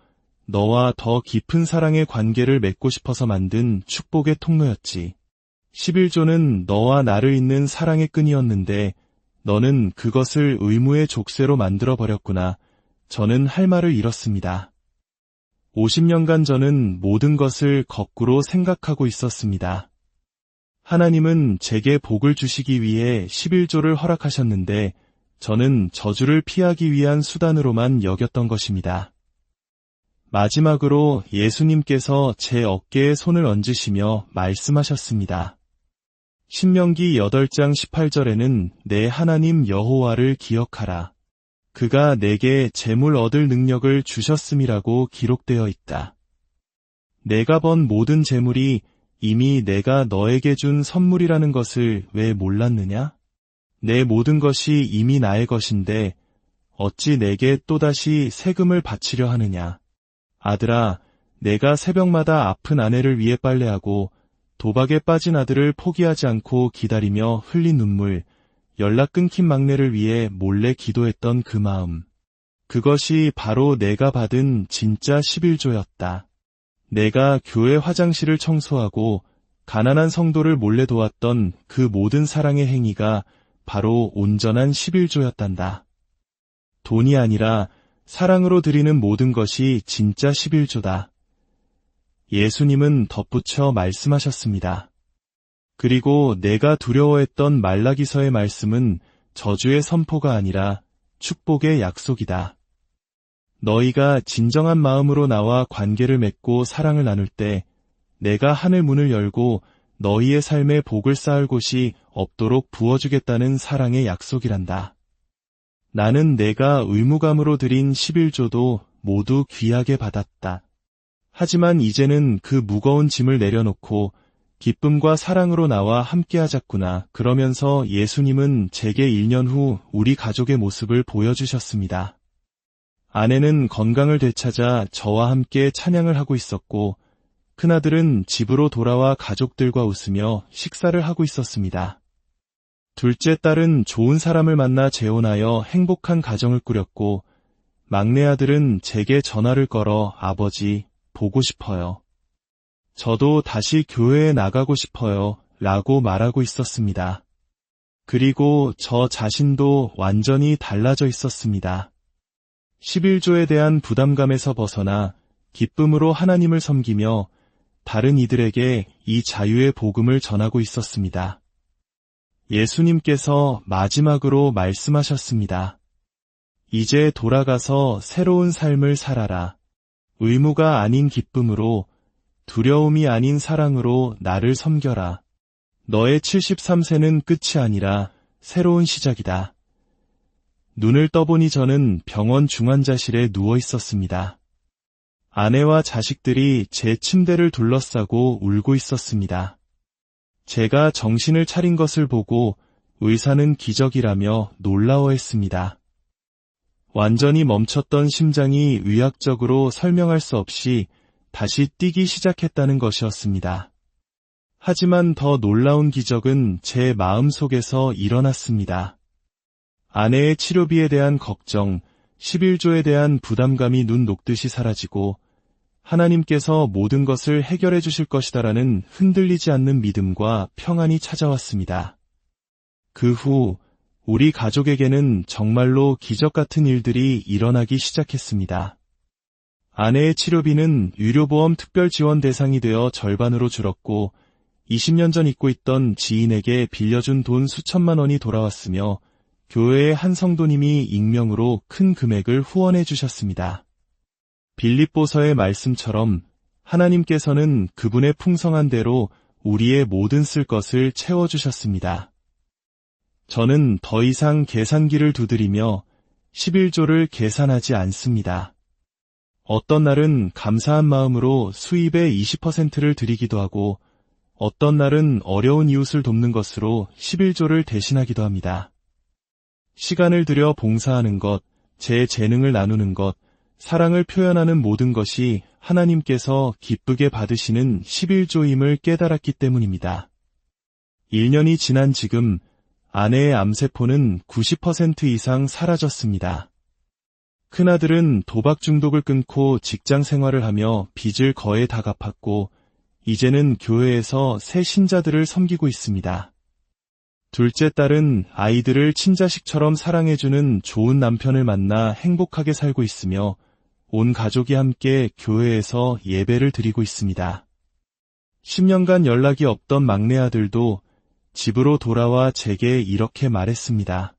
너와 더 깊은 사랑의 관계를 맺고 싶어서 만든 축복의 통로였지. 11조는 너와 나를 잇는 사랑의 끈이었는데 너는 그것을 의무의 족쇄로 만들어버렸구나. 저는 할 말을 잃었습니다. 50년간 저는 모든 것을 거꾸로 생각하고 있었습니다. 하나님은 제게 복을 주시기 위해 11조를 허락하셨는데 저는 저주를 피하기 위한 수단으로만 여겼던 것입니다. 마지막으로 예수님께서 제 어깨에 손을 얹으시며 말씀하셨습니다. 신명기 8장 18절에는 내 하나님 여호와를 기억하라. 그가 내게 재물 얻을 능력을 주셨음이라고 기록되어 있다. 내가 번 모든 재물이 이미 내가 너에게 준 선물이라는 것을 왜 몰랐느냐? 내 모든 것이 이미 나의 것인데 어찌 내게 또다시 세금을 바치려 하느냐? 아들아, 내가 새벽마다 아픈 아내를 위해 빨래하고 도박에 빠진 아들을 포기하지 않고 기다리며 흘린 눈물, 연락 끊긴 막내를 위해 몰래 기도했던 그 마음. 그것이 바로 내가 받은 진짜 11조였다. 내가 교회 화장실을 청소하고 가난한 성도를 몰래 도왔던 그 모든 사랑의 행위가 바로 온전한 11조였단다. 돈이 아니라 사랑으로 드리는 모든 것이 진짜 11조다. 예수님은 덧붙여 말씀하셨습니다. 그리고 내가 두려워했던 말라기서의 말씀은 저주의 선포가 아니라 축복의 약속이다. 너희가 진정한 마음으로 나와 관계를 맺고 사랑을 나눌 때 내가 하늘 문을 열고 너희의 삶에 복을 쌓을 곳이 없도록 부어주겠다는 사랑의 약속이란다. 나는 내가 의무감으로 드린 11조도 모두 귀하게 받았다. 하지만 이제는 그 무거운 짐을 내려놓고 기쁨과 사랑으로 나와 함께하자꾸나. 그러면서 예수님은 제게 1년 후 우리 가족의 모습을 보여주셨습니다. 아내는 건강을 되찾아 저와 함께 찬양을 하고 있었고 큰아들은 집으로 돌아와 가족들과 웃으며 식사를 하고 있었습니다. 둘째 딸은 좋은 사람을 만나 재혼하여 행복한 가정을 꾸렸고 막내 아들은 제게 전화를 걸어 아버지, 보고 싶어요. 저도 다시 교회에 나가고 싶어요. 라고 말하고 있었습니다. 그리고 저 자신도 완전히 달라져 있었습니다. 11조에 대한 부담감에서 벗어나 기쁨으로 하나님을 섬기며 다른 이들에게 이 자유의 복음을 전하고 있었습니다. 예수님께서 마지막으로 말씀하셨습니다. 이제 돌아가서 새로운 삶을 살아라. 의무가 아닌 기쁨으로, 두려움이 아닌 사랑으로 나를 섬겨라. 너의 73세는 끝이 아니라 새로운 시작이다. 눈을 떠보니 저는 병원 중환자실에 누워 있었습니다. 아내와 자식들이 제 침대를 둘러싸고 울고 있었습니다. 제가 정신을 차린 것을 보고 의사는 기적이라며 놀라워했습니다. 완전히 멈췄던 심장이 의학적으로 설명할 수 없이 다시 뛰기 시작했다는 것이었습니다. 하지만 더 놀라운 기적은 제 마음속에서 일어났습니다. 아내의 치료비에 대한 걱정, 11조에 대한 부담감이 눈 녹듯이 사라지고 하나님께서 모든 것을 해결해 주실 것이다라는 흔들리지 않는 믿음과 평안이 찾아왔습니다. 그 후 우리 가족에게는 정말로 기적 같은 일들이 일어나기 시작했습니다. 아내의 치료비는 유료보험 특별 지원 대상이 되어 절반으로 줄었고 20년 전 잊고 있던 지인에게 빌려준 돈 수천만 원이 돌아왔으며 교회의 한 성도님이 익명으로 큰 금액을 후원해 주셨습니다. 빌립보서의 말씀처럼 하나님께서는 그분의 풍성한 대로 우리의 모든 쓸 것을 채워주셨습니다. 저는 더 이상 계산기를 두드리며 11조를 계산하지 않습니다. 어떤 날은 감사한 마음으로 수입의 20%를 드리기도 하고 어떤 날은 어려운 이웃을 돕는 것으로 11조를 대신하기도 합니다. 시간을 들여 봉사하는 것, 제 재능을 나누는 것, 사랑을 표현하는 모든 것이 하나님께서 기쁘게 받으시는 11조임을 깨달았기 때문입니다. 1년이 지난 지금 아내의 암세포는 90% 이상 사라졌습니다. 큰아들은 도박 중독을 끊고 직장 생활을 하며 빚을 거의 다 갚았고 이제는 교회에서 새 신자들을 섬기고 있습니다. 둘째 딸은 아이들을 친자식처럼 사랑해주는 좋은 남편을 만나 행복하게 살고 있으며 온 가족이 함께 교회에서 예배를 드리고 있습니다. 10년간 연락이 없던 막내 아들도 집으로 돌아와 제게 이렇게 말했습니다.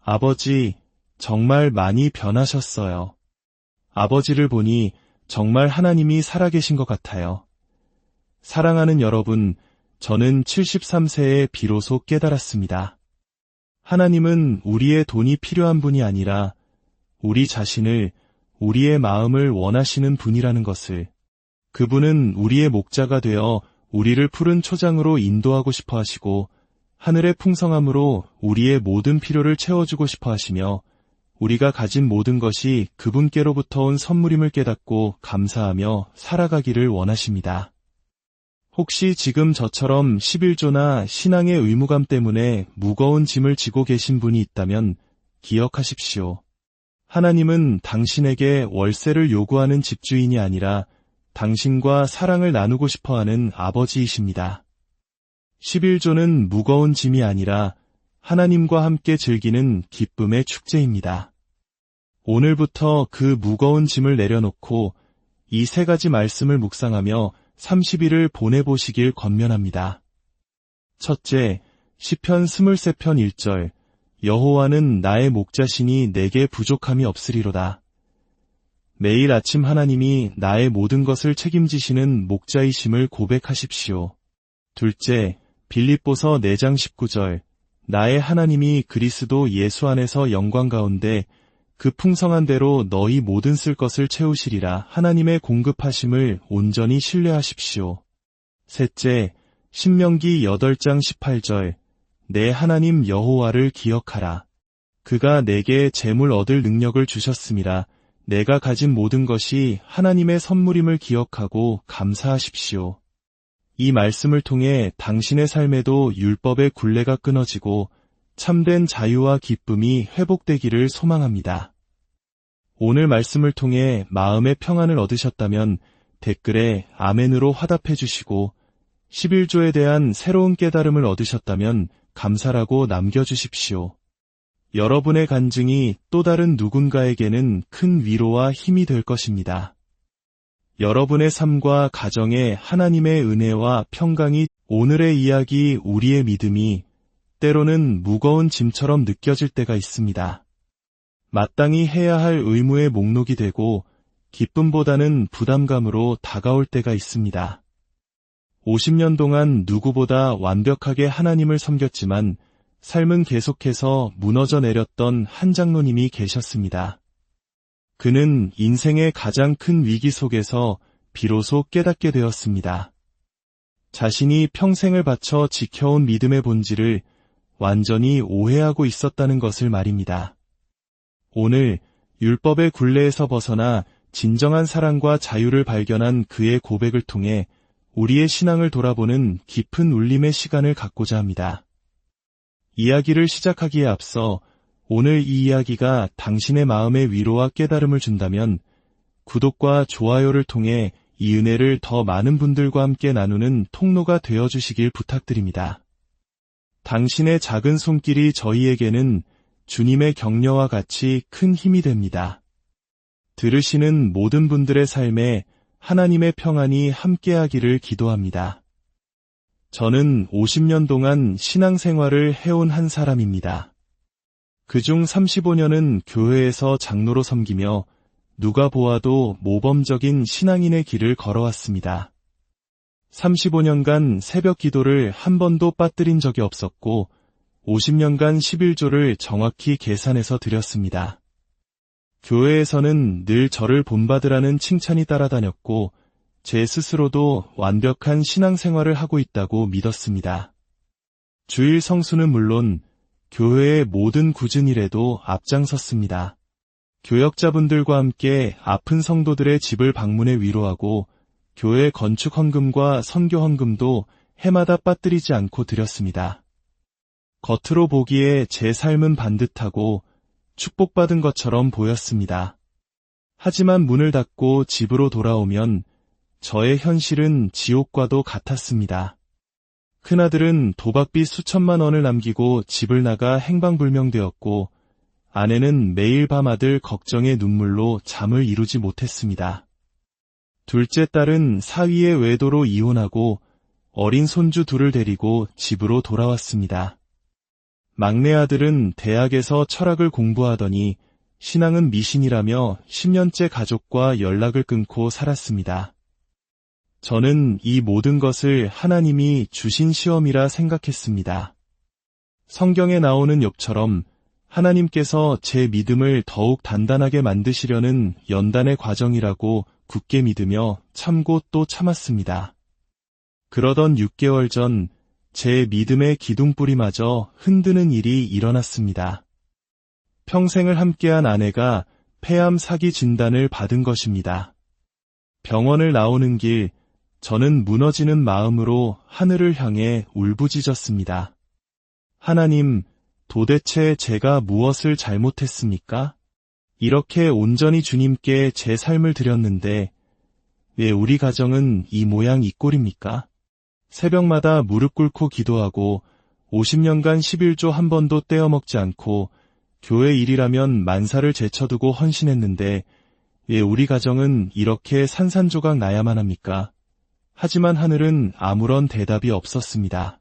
아버지, 정말 많이 변하셨어요. 아버지를 보니 정말 하나님이 살아계신 것 같아요. 사랑하는 여러분, 저는 73세에 비로소 깨달았습니다. 하나님은 우리의 돈이 필요한 분이 아니라 우리 자신을, 우리의 마음을 원하시는 분이라는 것을, 그분은 우리의 목자가 되어 우리를 푸른 초장으로 인도하고 싶어 하시고 하늘의 풍성함으로 우리의 모든 필요를 채워주고 싶어 하시며 우리가 가진 모든 것이 그분께로부터 온 선물임을 깨닫고 감사하며 살아가기를 원하십니다. 혹시 지금 저처럼 11조나 신앙의 의무감 때문에 무거운 짐을 지고 계신 분이 있다면 기억하십시오. 하나님은 당신에게 월세를 요구하는 집주인이 아니라 당신과 사랑을 나누고 싶어하는 아버지이십니다. 11조는 무거운 짐이 아니라 하나님과 함께 즐기는 기쁨의 축제입니다. 오늘부터 그 무거운 짐을 내려놓고 이 세 가지 말씀을 묵상하며 30일을 보내보시길 권면합니다. 첫째, 시편 23편 1절, 여호와는 나의 목자시니 내게 부족함이 없으리로다. 매일 아침 하나님이 나의 모든 것을 책임지시는 목자이심을 고백하십시오. 둘째, 빌립보서 4장 19절, 나의 하나님이 그리스도 예수 안에서 영광 가운데 그 풍성한 대로 너희 모든 쓸 것을 채우시리라 하나님의 공급하심을 온전히 신뢰하십시오. 셋째, 신명기 8장 18절, 내 하나님 여호와를 기억하라. 그가 내게 재물 얻을 능력을 주셨음이라. 내가 가진 모든 것이 하나님의 선물임을 기억하고 감사하십시오. 이 말씀을 통해 당신의 삶에도 율법의 굴레가 끊어지고 참된 자유와 기쁨이 회복되기를 소망합니다. 오늘 말씀을 통해 마음의 평안을 얻으셨다면 댓글에 아멘으로 화답해 주시고 11조에 대한 새로운 깨달음을 얻으셨다면 감사라고 남겨주십시오. 여러분의 간증이 또 다른 누군가에게는 큰 위로와 힘이 될 것입니다. 여러분의 삶과 가정에 하나님의 은혜와 평강이 오늘의 이야기 우리의 믿음이 때로는 무거운 짐처럼 느껴질 때가 있습니다. 마땅히 해야 할 의무의 목록이 되고 기쁨보다는 부담감으로 다가올 때가 있습니다. 50년 동안 누구보다 완벽하게 하나님을 섬겼지만 삶은 계속해서 무너져 내렸던 한 장로님이 계셨습니다. 그는 인생의 가장 큰 위기 속에서 비로소 깨닫게 되었습니다. 자신이 평생을 바쳐 지켜온 믿음의 본질을 완전히 오해하고 있었다는 것을 말입니다. 오늘 율법의 굴레에서 벗어나 진정한 사랑과 자유를 발견한 그의 고백을 통해 우리의 신앙을 돌아보는 깊은 울림의 시간을 갖고자 합니다. 이야기를 시작하기에 앞서 오늘 이 이야기가 당신의 마음에 위로와 깨달음을 준다면 구독과 좋아요를 통해 이 은혜를 더 많은 분들과 함께 나누는 통로가 되어주시길 부탁드립니다. 당신의 작은 손길이 저희에게는 주님의 격려와 같이 큰 힘이 됩니다. 들으시는 모든 분들의 삶에 하나님의 평안이 함께하기를 기도합니다. 저는 50년 동안 신앙생활을 해온 한 사람입니다. 그중 35년은 교회에서 장로로 섬기며 누가 보아도 모범적인 신앙인의 길을 걸어왔습니다. 35년간 새벽 기도를 한 번도 빠뜨린 적이 없었고 50년간 11조를 정확히 계산해서 드렸습니다. 교회에서는 늘 저를 본받으라는 칭찬이 따라다녔고 제 스스로도 완벽한 신앙생활을 하고 있다고 믿었습니다. 주일 성수는 물론 교회의 모든 굳은 일에도 앞장섰습니다. 교역자분들과 함께 아픈 성도들의 집을 방문해 위로하고 교회 건축 헌금과 선교 헌금도 해마다 빠뜨리지 않고 드렸습니다. 겉으로 보기에 제 삶은 반듯하고 축복받은 것처럼 보였습니다. 하지만 문을 닫고 집으로 돌아오면 저의 현실은 지옥과도 같았습니다. 큰아들은 도박비 수천만 원을 남기고 집을 나가 행방불명되었고 아내는 매일 밤 아들 걱정의 눈물로 잠을 이루지 못했습니다. 둘째 딸은 사위의 외도로 이혼하고 어린 손주 둘을 데리고 집으로 돌아왔습니다. 막내 아들은 대학에서 철학을 공부하더니 신앙은 미신이라며 10년째 가족과 연락을 끊고 살았습니다. 저는 이 모든 것을 하나님이 주신 시험이라 생각했습니다. 성경에 나오는 욥처럼 하나님께서 제 믿음을 더욱 단단하게 만드시려는 연단의 과정이라고 굳게 믿으며 참고 또 참았습니다. 그러던 6개월 전 제 믿음의 기둥뿌리마저 흔드는 일이 일어났습니다. 평생을 함께한 아내가 폐암 사기 진단을 받은 것입니다. 병원을 나오는 길, 저는 무너지는 마음으로 하늘을 향해 울부짖었습니다. 하나님, 도대체 제가 무엇을 잘못했습니까? 이렇게 온전히 주님께 제 삶을 드렸는데 왜 우리 가정은 이 모양 이 꼴입니까? 새벽마다 무릎 꿇고 기도하고 50년간 11조 한 번도 떼어먹지 않고 교회 일이라면 만사를 제쳐두고 헌신했는데 왜 우리 가정은 이렇게 산산조각 나야만 합니까? 하지만 하늘은 아무런 대답이 없었습니다.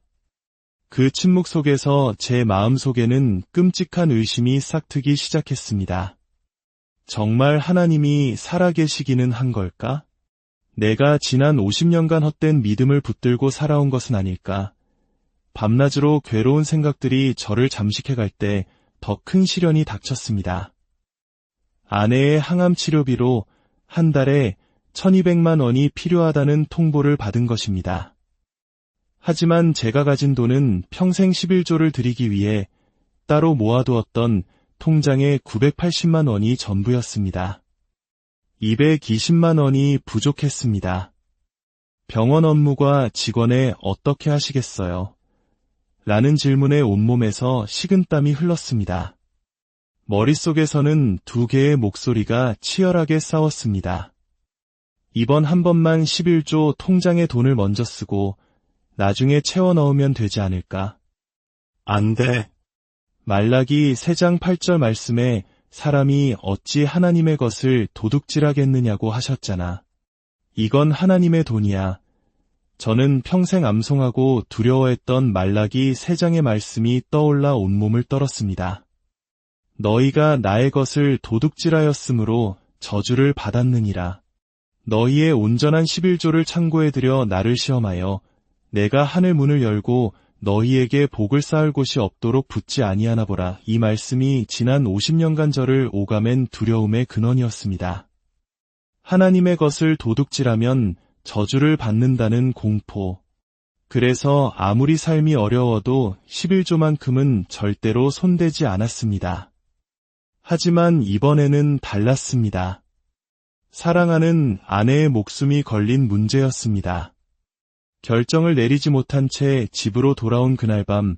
그 침묵 속에서 제 마음속에는 끔찍한 의심이 싹트기 시작했습니다. 정말 하나님이 살아계시기는 한 걸까? 내가 지난 50년간 헛된 믿음을 붙들고 살아온 것은 아닐까? 밤낮으로 괴로운 생각들이 저를 잠식해갈 때 더 큰 시련이 닥쳤습니다. 아내의 항암 치료비로 한 달에 1200만 원이 필요하다는 통보를 받은 것입니다. 하지만 제가 가진 돈은 평생 11조를 드리기 위해 따로 모아두었던 통장에 980만 원이 전부였습니다. 220만 원이 부족했습니다. 병원 업무과 직원에 어떻게 하시겠어요? 라는 질문에 온몸에서 식은땀이 흘렀습니다. 머릿속에서는 두 개의 목소리가 치열하게 싸웠습니다. 이번 한 번만 11조 통장에 돈을 먼저 쓰고 나중에 채워 넣으면 되지 않을까? 안 돼. 말라기 3장 8절 말씀에 사람이 어찌 하나님의 것을 도둑질하겠느냐고 하셨잖아. 이건 하나님의 돈이야. 저는 평생 암송하고 두려워했던 말라기 3장의 말씀이 떠올라 온몸을 떨었습니다. 너희가 나의 것을 도둑질하였으므로 저주를 받았느니라. 너희의 온전한 11조를 창고에 들여 나를 시험하여 내가 하늘 문을 열고 너희에게 복을 쌓을 곳이 없도록 붙지 아니하나 보라. 이 말씀이 지난 50년간 저를 오가맨 두려움의 근원이었습니다. 하나님의 것을 도둑질하면 저주를 받는다는 공포. 그래서 아무리 삶이 어려워도 11조만큼은 절대로 손대지 않았습니다. 하지만 이번에는 달랐습니다. 사랑하는 아내의 목숨이 걸린 문제였습니다. 결정을 내리지 못한 채 집으로 돌아온 그날 밤,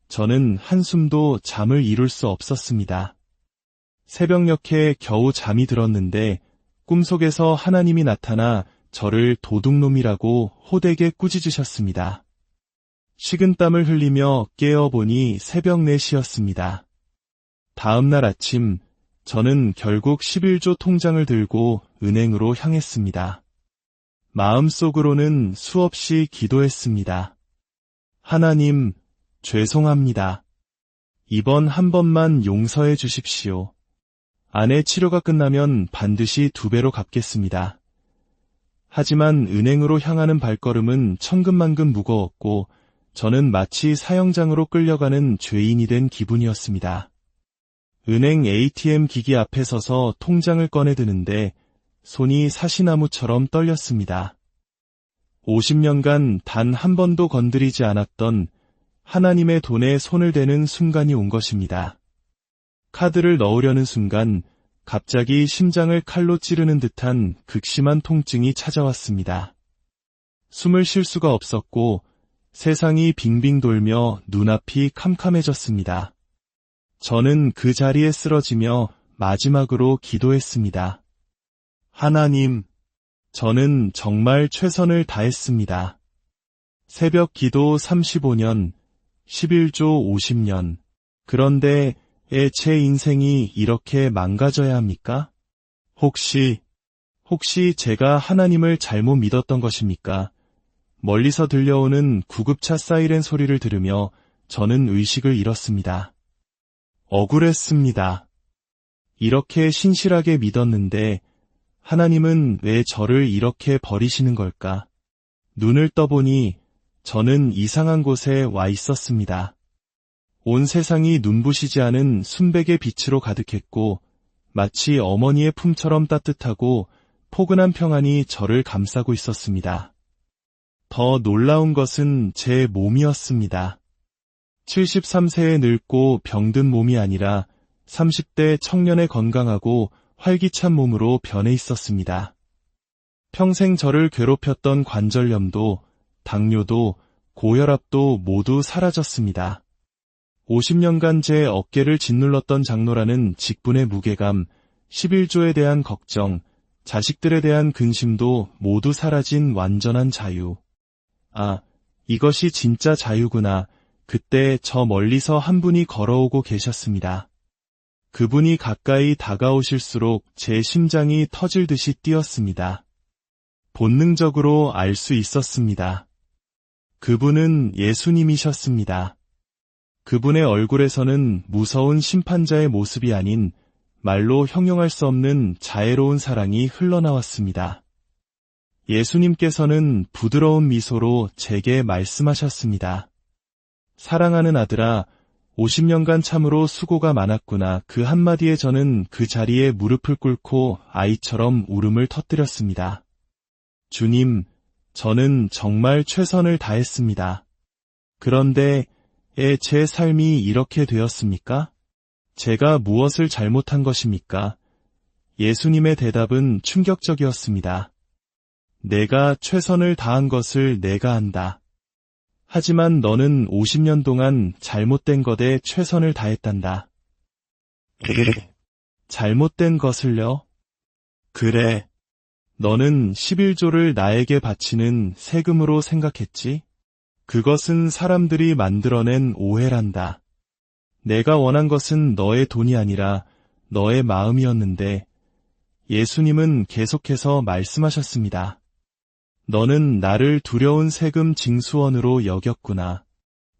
저는 한숨도 잠을 이룰 수 없었습니다. 새벽녘에 겨우 잠이 들었는데 꿈속에서 하나님이 나타나 저를 도둑놈이라고 호되게 꾸짖으셨습니다. 식은땀을 흘리며 깨어보니 새벽 4시였습니다. 다음날 아침, 저는 결국 11조 통장을 들고 은행으로 향했습니다. 마음속으로는 수없이 기도했습니다. 하나님, 죄송합니다. 이번 한 번만 용서해 주십시오. 아내 치료가 끝나면 반드시 2배로 갚겠습니다. 하지만 은행으로 향하는 발걸음은 천근만근 무거웠고 저는 마치 사형장으로 끌려가는 죄인이 된 기분이었습니다. 은행 ATM 기기 앞에 서서 통장을 꺼내드는데 손이 사시나무처럼 떨렸습니다. 50년간 단 한 번도 건드리지 않았던 하나님의 돈에 손을 대는 순간이 온 것입니다. 카드를 넣으려는 순간 갑자기 심장을 칼로 찌르는 듯한 극심한 통증이 찾아왔습니다. 숨을 쉴 수가 없었고 세상이 빙빙 돌며 눈앞이 캄캄해졌습니다. 저는 그 자리에 쓰러지며 마지막으로 기도했습니다. 하나님, 저는 정말 최선을 다했습니다. 새벽 기도 35년, 11조 50년. 그런데 제 인생이 이렇게 망가져야 합니까? 혹시 제가 하나님을 잘못 믿었던 것입니까? 멀리서 들려오는 구급차 사이렌 소리를 들으며 저는 의식을 잃었습니다. 억울했습니다. 이렇게 신실하게 믿었는데 하나님은 왜 저를 이렇게 버리시는 걸까? 눈을 떠보니 저는 이상한 곳에 와 있었습니다. 온 세상이 눈부시지 않은 순백의 빛으로 가득했고 마치 어머니의 품처럼 따뜻하고 포근한 평안이 저를 감싸고 있었습니다. 더 놀라운 것은 제 몸이었습니다. 73세에 늙고 병든 몸이 아니라 30대 청년의 건강하고 활기찬 몸으로 변해 있었습니다. 평생 저를 괴롭혔던 관절염도, 당뇨도, 고혈압도 모두 사라졌습니다. 50년간 제 어깨를 짓눌렀던 장노라는 직분의 무게감, 11조에 대한 걱정, 자식들에 대한 근심도 모두 사라진 완전한 자유. 아, 이것이 진짜 자유구나. 그때 저 멀리서 한 분이 걸어오고 계셨습니다. 그분이 가까이 다가오실수록 제 심장이 터질 듯이 뛰었습니다. 본능적으로 알 수 있었습니다. 그분은 예수님이셨습니다. 그분의 얼굴에서는 무서운 심판자의 모습이 아닌 말로 형용할 수 없는 자애로운 사랑이 흘러나왔습니다. 예수님께서는 부드러운 미소로 제게 말씀하셨습니다. 사랑하는 아들아, 50년간 참으로 수고가 많았구나. 그 한마디에 저는 그 자리에 무릎을 꿇고 아이처럼 울음을 터뜨렸습니다. 주님, 저는 정말 최선을 다했습니다. 그런데 제 삶이 이렇게 되었습니까? 제가 무엇을 잘못한 것입니까? 예수님의 대답은 충격적이었습니다. 내가 최선을 다한 것을 내가 안다. 하지만 너는 50년 동안 잘못된 것에 최선을 다했단다. 잘못된 것을요? 그래. 너는 11조를 나에게 바치는 세금으로 생각했지? 그것은 사람들이 만들어낸 오해란다. 내가 원한 것은 너의 돈이 아니라 너의 마음이었는데 예수님은 계속해서 말씀하셨습니다. 너는 나를 두려운 세금 징수원으로 여겼구나.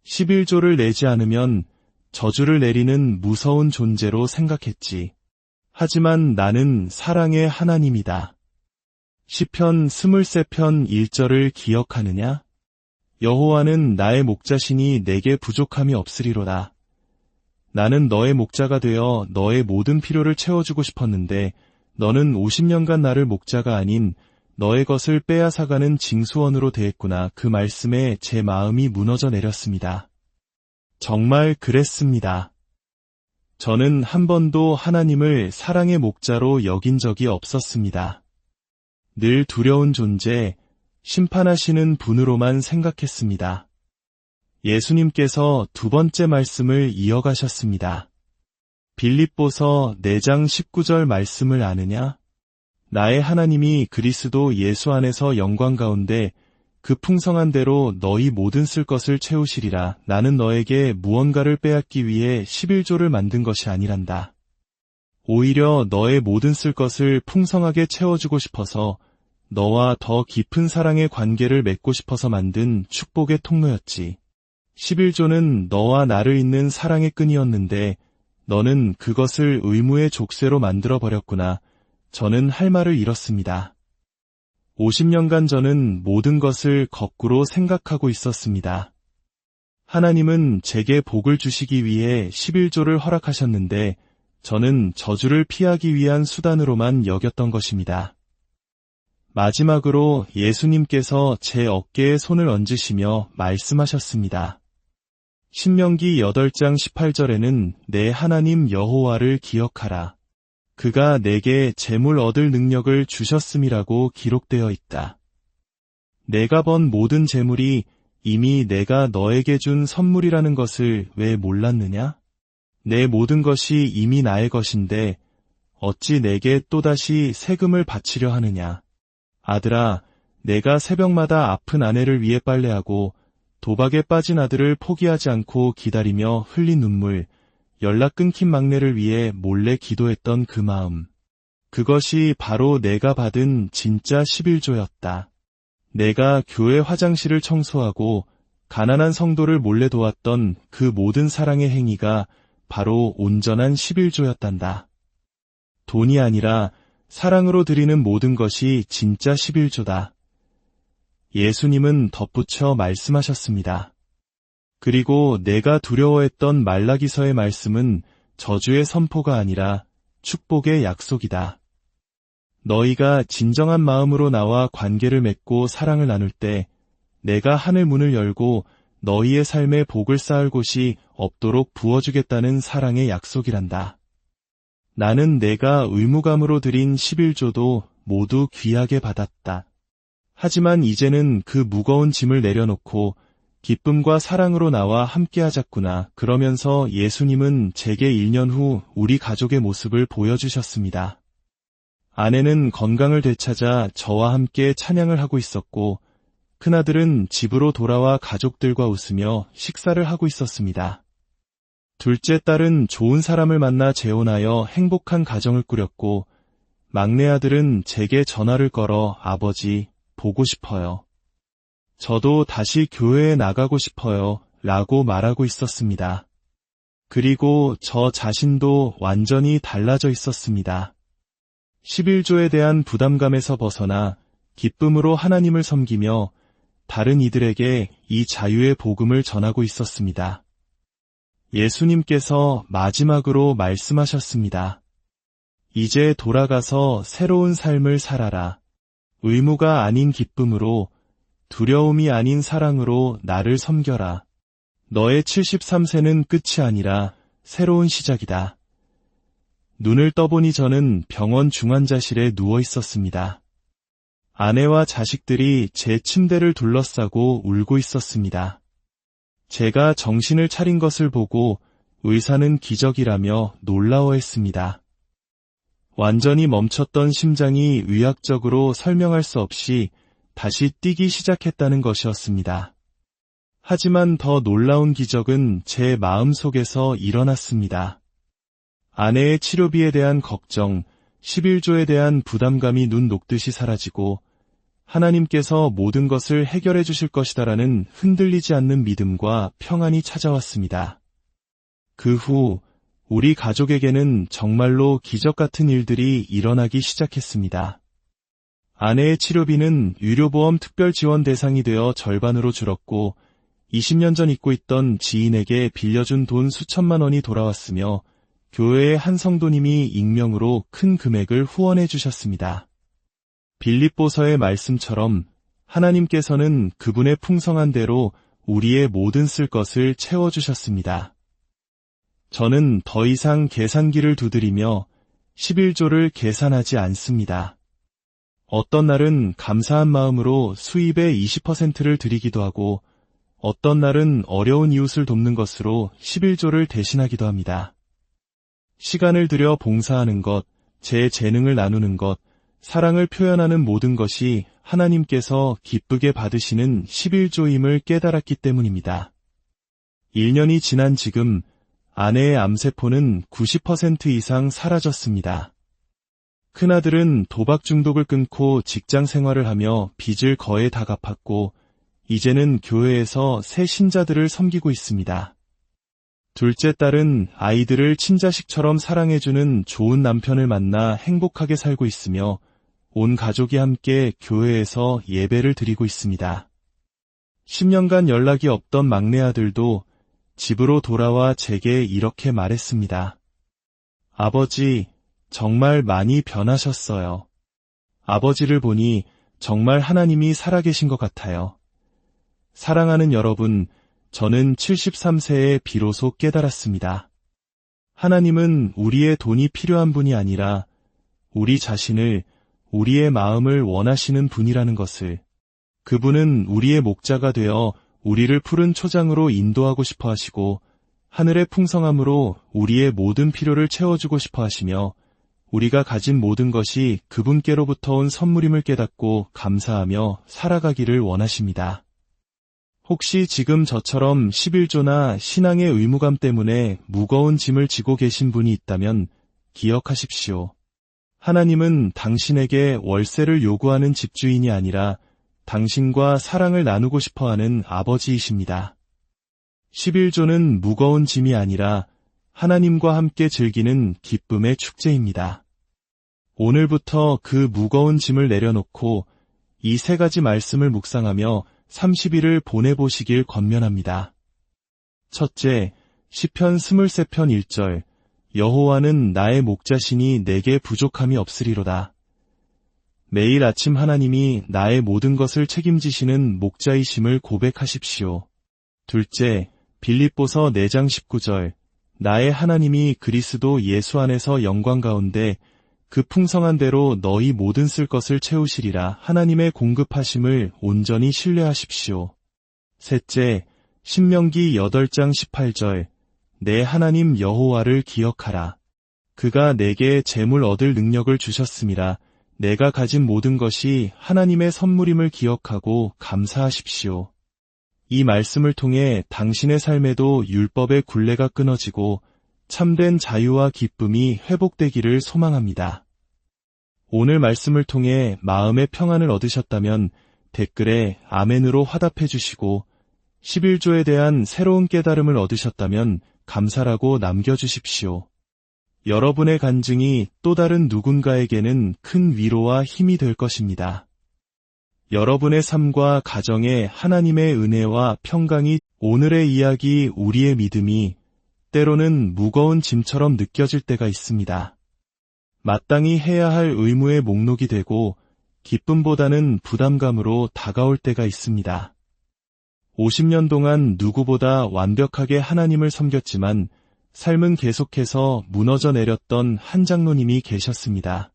11조를 내지 않으면 저주를 내리는 무서운 존재로 생각했지. 하지만 나는 사랑의 하나님이다. 시편 23편 1절을 기억하느냐? 여호와는 나의 목자시니 내게 부족함이 없으리로다. 나는 너의 목자가 되어 너의 모든 필요를 채워주고 싶었는데 너는 50년간 나를 목자가 아닌 너의 것을 빼앗아가는 징수원으로 대했구나. 그 말씀에 제 마음이 무너져 내렸습니다. 정말 그랬습니다. 저는 한 번도 하나님을 사랑의 목자로 여긴 적이 없었습니다. 늘 두려운 존재, 심판하시는 분으로만 생각했습니다. 예수님께서 두 번째 말씀을 이어가셨습니다. 빌립보서 4장 19절 말씀을 아느냐? 나의 하나님이 그리스도 예수 안에서 영광 가운데 그 풍성한 대로 너희 모든 쓸 것을 채우시리라. 나는 너에게 무언가를 빼앗기 위해 11조를 만든 것이 아니란다. 오히려 너의 모든 쓸 것을 풍성하게 채워주고 싶어서 너와 더 깊은 사랑의 관계를 맺고 싶어서 만든 축복의 통로였지. 11조는 너와 나를 잇는 사랑의 끈이었는데 너는 그것을 의무의 족쇄로 만들어버렸구나. 저는 할 말을 잃었습니다. 50년간 저는 모든 것을 거꾸로 생각하고 있었습니다. 하나님은 제게 복을 주시기 위해 11조를 허락하셨는데 저는 저주를 피하기 위한 수단으로만 여겼던 것입니다. 마지막으로 예수님께서 제 어깨에 손을 얹으시며 말씀하셨습니다. 신명기 8장 18절에는 내 하나님 여호와를 기억하라. 그가 내게 재물 얻을 능력을 주셨음이라고 기록되어 있다. 내가 번 모든 재물이 이미 내가 너에게 준 선물이라는 것을 왜 몰랐느냐? 내 모든 것이 이미 나의 것인데 어찌 내게 또다시 세금을 바치려 하느냐? 아들아, 내가 새벽마다 아픈 아내를 위해 빨래하고 도박에 빠진 아들을 포기하지 않고 기다리며 흘린 눈물, 연락 끊긴 막내를 위해 몰래 기도했던 그 마음. 그것이 바로 내가 받은 진짜 11조였다. 내가 교회 화장실을 청소하고 가난한 성도를 몰래 도왔던 그 모든 사랑의 행위가 바로 온전한 11조였단다. 돈이 아니라 사랑으로 드리는 모든 것이 진짜 11조다. 예수님은 덧붙여 말씀하셨습니다. 그리고 내가 두려워했던 말라기서의 말씀은 저주의 선포가 아니라 축복의 약속이다. 너희가 진정한 마음으로 나와 관계를 맺고 사랑을 나눌 때 내가 하늘 문을 열고 너희의 삶에 복을 쌓을 곳이 없도록 부어주겠다는 사랑의 약속이란다. 나는 내가 의무감으로 드린 11조도 모두 귀하게 받았다. 하지만 이제는 그 무거운 짐을 내려놓고 기쁨과 사랑으로 나와 함께하자꾸나 그러면서 예수님은 제게 1년 후 우리 가족의 모습을 보여주셨습니다. 아내는 건강을 되찾아 저와 함께 찬양을 하고 있었고 큰아들은 집으로 돌아와 가족들과 웃으며 식사를 하고 있었습니다. 둘째 딸은 좋은 사람을 만나 재혼하여 행복한 가정을 꾸렸고 막내 아들은 제게 전화를 걸어 아버지, 보고 싶어요. 저도 다시 교회에 나가고 싶어요. 라고 말하고 있었습니다. 그리고 저 자신도 완전히 달라져 있었습니다. 11조에 대한 부담감에서 벗어나 기쁨으로 하나님을 섬기며 다른 이들에게 이 자유의 복음을 전하고 있었습니다. 예수님께서 마지막으로 말씀하셨습니다. 이제 돌아가서 새로운 삶을 살아라. 의무가 아닌 기쁨으로, 두려움이 아닌 사랑으로 나를 섬겨라. 너의 73세는 끝이 아니라 새로운 시작이다. 눈을 떠보니 저는 병원 중환자실에 누워 있었습니다. 아내와 자식들이 제 침대를 둘러싸고 울고 있었습니다. 제가 정신을 차린 것을 보고 의사는 기적이라며 놀라워했습니다. 완전히 멈췄던 심장이 의학적으로 설명할 수 없이 다시 뛰기 시작했다는 것이었습니다. 하지만 더 놀라운 기적은 제 마음속에서 일어났습니다. 아내의 치료비에 대한 걱정, 11조에 대한 부담감이 눈 녹듯이 사라지고 하나님께서 모든 것을 해결해 주실 것이다라는 흔들리지 않는 믿음과 평안이 찾아왔습니다. 그 후 우리 가족에게는 정말로 기적 같은 일들이 일어나기 시작했습니다. 아내의 치료비는 의료보험 특별 지원 대상이 되어 절반으로 줄었고 20년 전 잊고 있던 지인에게 빌려준 돈 수천만 원이 돌아왔으며 교회의 한 성도님이 익명으로 큰 금액을 후원해 주셨습니다. 빌립보서의 말씀처럼 하나님께서는 그분의 풍성한 대로 우리의 모든 쓸 것을 채워주셨습니다. 저는 더 이상 계산기를 두드리며 11조를 계산하지 않습니다. 어떤 날은 감사한 마음으로 수입의 20%를 드리기도 하고 어떤 날은 어려운 이웃을 돕는 것으로 11조를 대신하기도 합니다. 시간을 들여 봉사하는 것, 제 재능을 나누는 것, 사랑을 표현하는 모든 것이 하나님께서 기쁘게 받으시는 11조임을 깨달았기 때문입니다. 1년이 지난 지금 아내의 암세포는 90% 이상 사라졌습니다. 큰아들은 도박 중독을 끊고 직장 생활을 하며 빚을 거의 다 갚았고 이제는 교회에서 새 신자들을 섬기고 있습니다. 둘째 딸은 아이들을 친자식처럼 사랑해주는 좋은 남편을 만나 행복하게 살고 있으며 온 가족이 함께 교회에서 예배를 드리고 있습니다. 10년간 연락이 없던 막내 아들도 집으로 돌아와 제게 이렇게 말했습니다. 아버지, 정말 많이 변하셨어요. 아버지를 보니 정말 하나님이 살아계신 것 같아요. 사랑하는 여러분, 저는 73세에 비로소 깨달았습니다. 하나님은 우리의 돈이 필요한 분이 아니라 우리 자신을, 우리의 마음을 원하시는 분이라는 것을. 그분은 우리의 목자가 되어 우리를 푸른 초장으로 인도하고 싶어 하시고 하늘의 풍성함으로 우리의 모든 필요를 채워주고 싶어 하시며 우리가 가진 모든 것이 그분께로부터 온 선물임을 깨닫고 감사하며 살아가기를 원하십니다. 혹시 지금 저처럼 11조나 신앙의 의무감 때문에 무거운 짐을 지고 계신 분이 있다면 기억하십시오. 하나님은 당신에게 월세를 요구하는 집주인이 아니라 당신과 사랑을 나누고 싶어하는 아버지이십니다. 11조는 무거운 짐이 아니라 하나님과 함께 즐기는 기쁨의 축제입니다. 오늘부터 그 무거운 짐을 내려놓고 이 세 가지 말씀을 묵상하며 30일을 보내보시길 권면합니다. 첫째, 시편 23편 1절, 여호와는 나의 목자시니 내게 부족함이 없으리로다. 매일 아침 하나님이 나의 모든 것을 책임지시는 목자이심을 고백하십시오. 둘째, 빌립보서 4장 19절, 나의 하나님이 그리스도 예수 안에서 영광 가운데 그 풍성한 대로 너희 모든 쓸 것을 채우시리라. 하나님의 공급하심을 온전히 신뢰하십시오. 셋째, 신명기 8장 18절, 내 하나님 여호와를 기억하라. 그가 내게 재물 얻을 능력을 주셨음이라. 내가 가진 모든 것이 하나님의 선물임을 기억하고 감사하십시오. 이 말씀을 통해 당신의 삶에도 율법의 굴레가 끊어지고 참된 자유와 기쁨이 회복되기를 소망합니다. 오늘 말씀을 통해 마음의 평안을 얻으셨다면 댓글에 아멘으로 화답해 주시고 11조에 대한 새로운 깨달음을 얻으셨다면 감사라고 남겨주십시오. 여러분의 간증이 또 다른 누군가에게는 큰 위로와 힘이 될 것입니다. 여러분의 삶과 가정에 하나님의 은혜와 평강이 오늘의 이야기 우리의 믿음이 때로는 무거운 짐처럼 느껴질 때가 있습니다. 마땅히 해야 할 의무의 목록이 되고 기쁨보다는 부담감으로 다가올 때가 있습니다. 50년 동안 누구보다 완벽하게 하나님을 섬겼지만 삶은 계속해서 무너져 내렸던 한 장로님이 계셨습니다.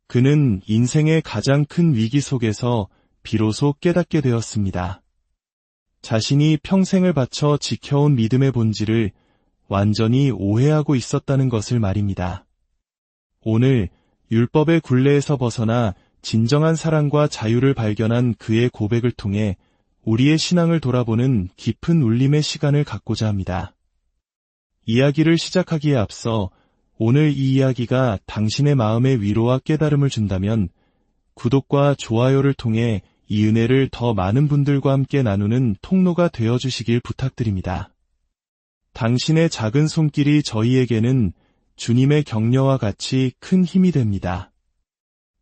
그는 인생의 가장 큰 위기 속에서 비로소 깨닫게 되었습니다. 자신이 평생을 바쳐 지켜온 믿음의 본질을 완전히 오해하고 있었다는 것을 말입니다. 오늘 율법의 굴레에서 벗어나 진정한 사랑과 자유를 발견한 그의 고백을 통해 우리의 신앙을 돌아보는 깊은 울림의 시간을 갖고자 합니다. 이야기를 시작하기에 앞서 오늘 이 이야기가 당신의 마음에 위로와 깨달음을 준다면 구독과 좋아요를 통해 이 은혜를 더 많은 분들과 함께 나누는 통로가 되어주시길 부탁드립니다. 당신의 작은 손길이 저희에게는 주님의 격려와 같이 큰 힘이 됩니다.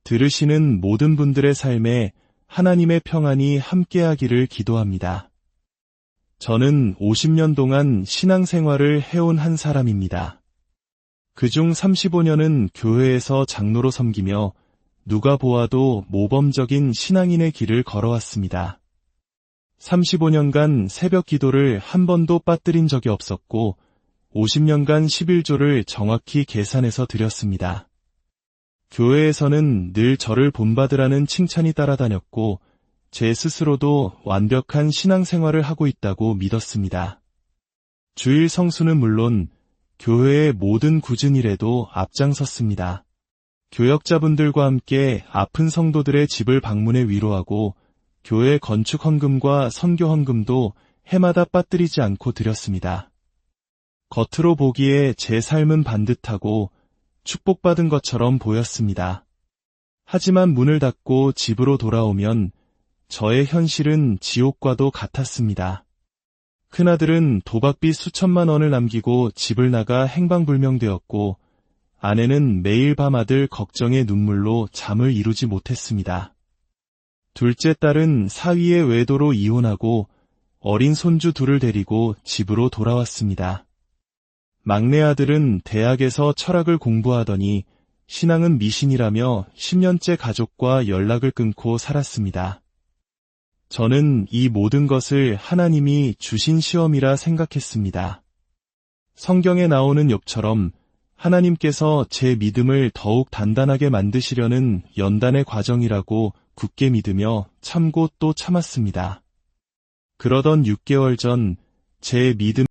들으시는 모든 분들의 삶에 하나님의 평안이 함께하기를 기도합니다. 저는 50년 동안 신앙생활을 해온 한 사람입니다. 그중 35년은 교회에서 장로로 섬기며 누가 보아도 모범적인 신앙인의 길을 걸어왔습니다. 35년간 새벽 기도를 한 번도 빠뜨린 적이 없었고 50년간 11조를 정확히 계산해서 드렸습니다. 교회에서는 늘 저를 본받으라는 칭찬이 따라다녔고 제 스스로도 완벽한 신앙생활을 하고 있다고 믿었습니다. 주일 성수는 물론 교회의 모든 굳은 일에도 앞장섰습니다. 교역자분들과 함께 아픈 성도들의 집을 방문해 위로하고 교회 건축 헌금과 선교 헌금도 해마다 빠뜨리지 않고 드렸습니다. 겉으로 보기에 제 삶은 반듯하고 축복받은 것처럼 보였습니다. 하지만 문을 닫고 집으로 돌아오면 저의 현실은 지옥과도 같았습니다. 큰아들은 도박비 수천만 원을 남기고 집을 나가 행방불명되었고 아내는 매일 밤 아들 걱정의 눈물로 잠을 이루지 못했습니다. 둘째 딸은 사위의 외도로 이혼하고 어린 손주 둘을 데리고 집으로 돌아왔습니다. 막내 아들은 대학에서 철학을 공부하더니 신앙은 미신이라며 10년째 가족과 연락을 끊고 살았습니다. 저는 이 모든 것을 하나님이 주신 시험이라 생각했습니다. 성경에 나오는 욥처럼 하나님께서 제 믿음을 더욱 단단하게 만드시려는 연단의 과정이라고 굳게 믿으며 참고 또 참았습니다. 그러던 6개월 전 제 믿음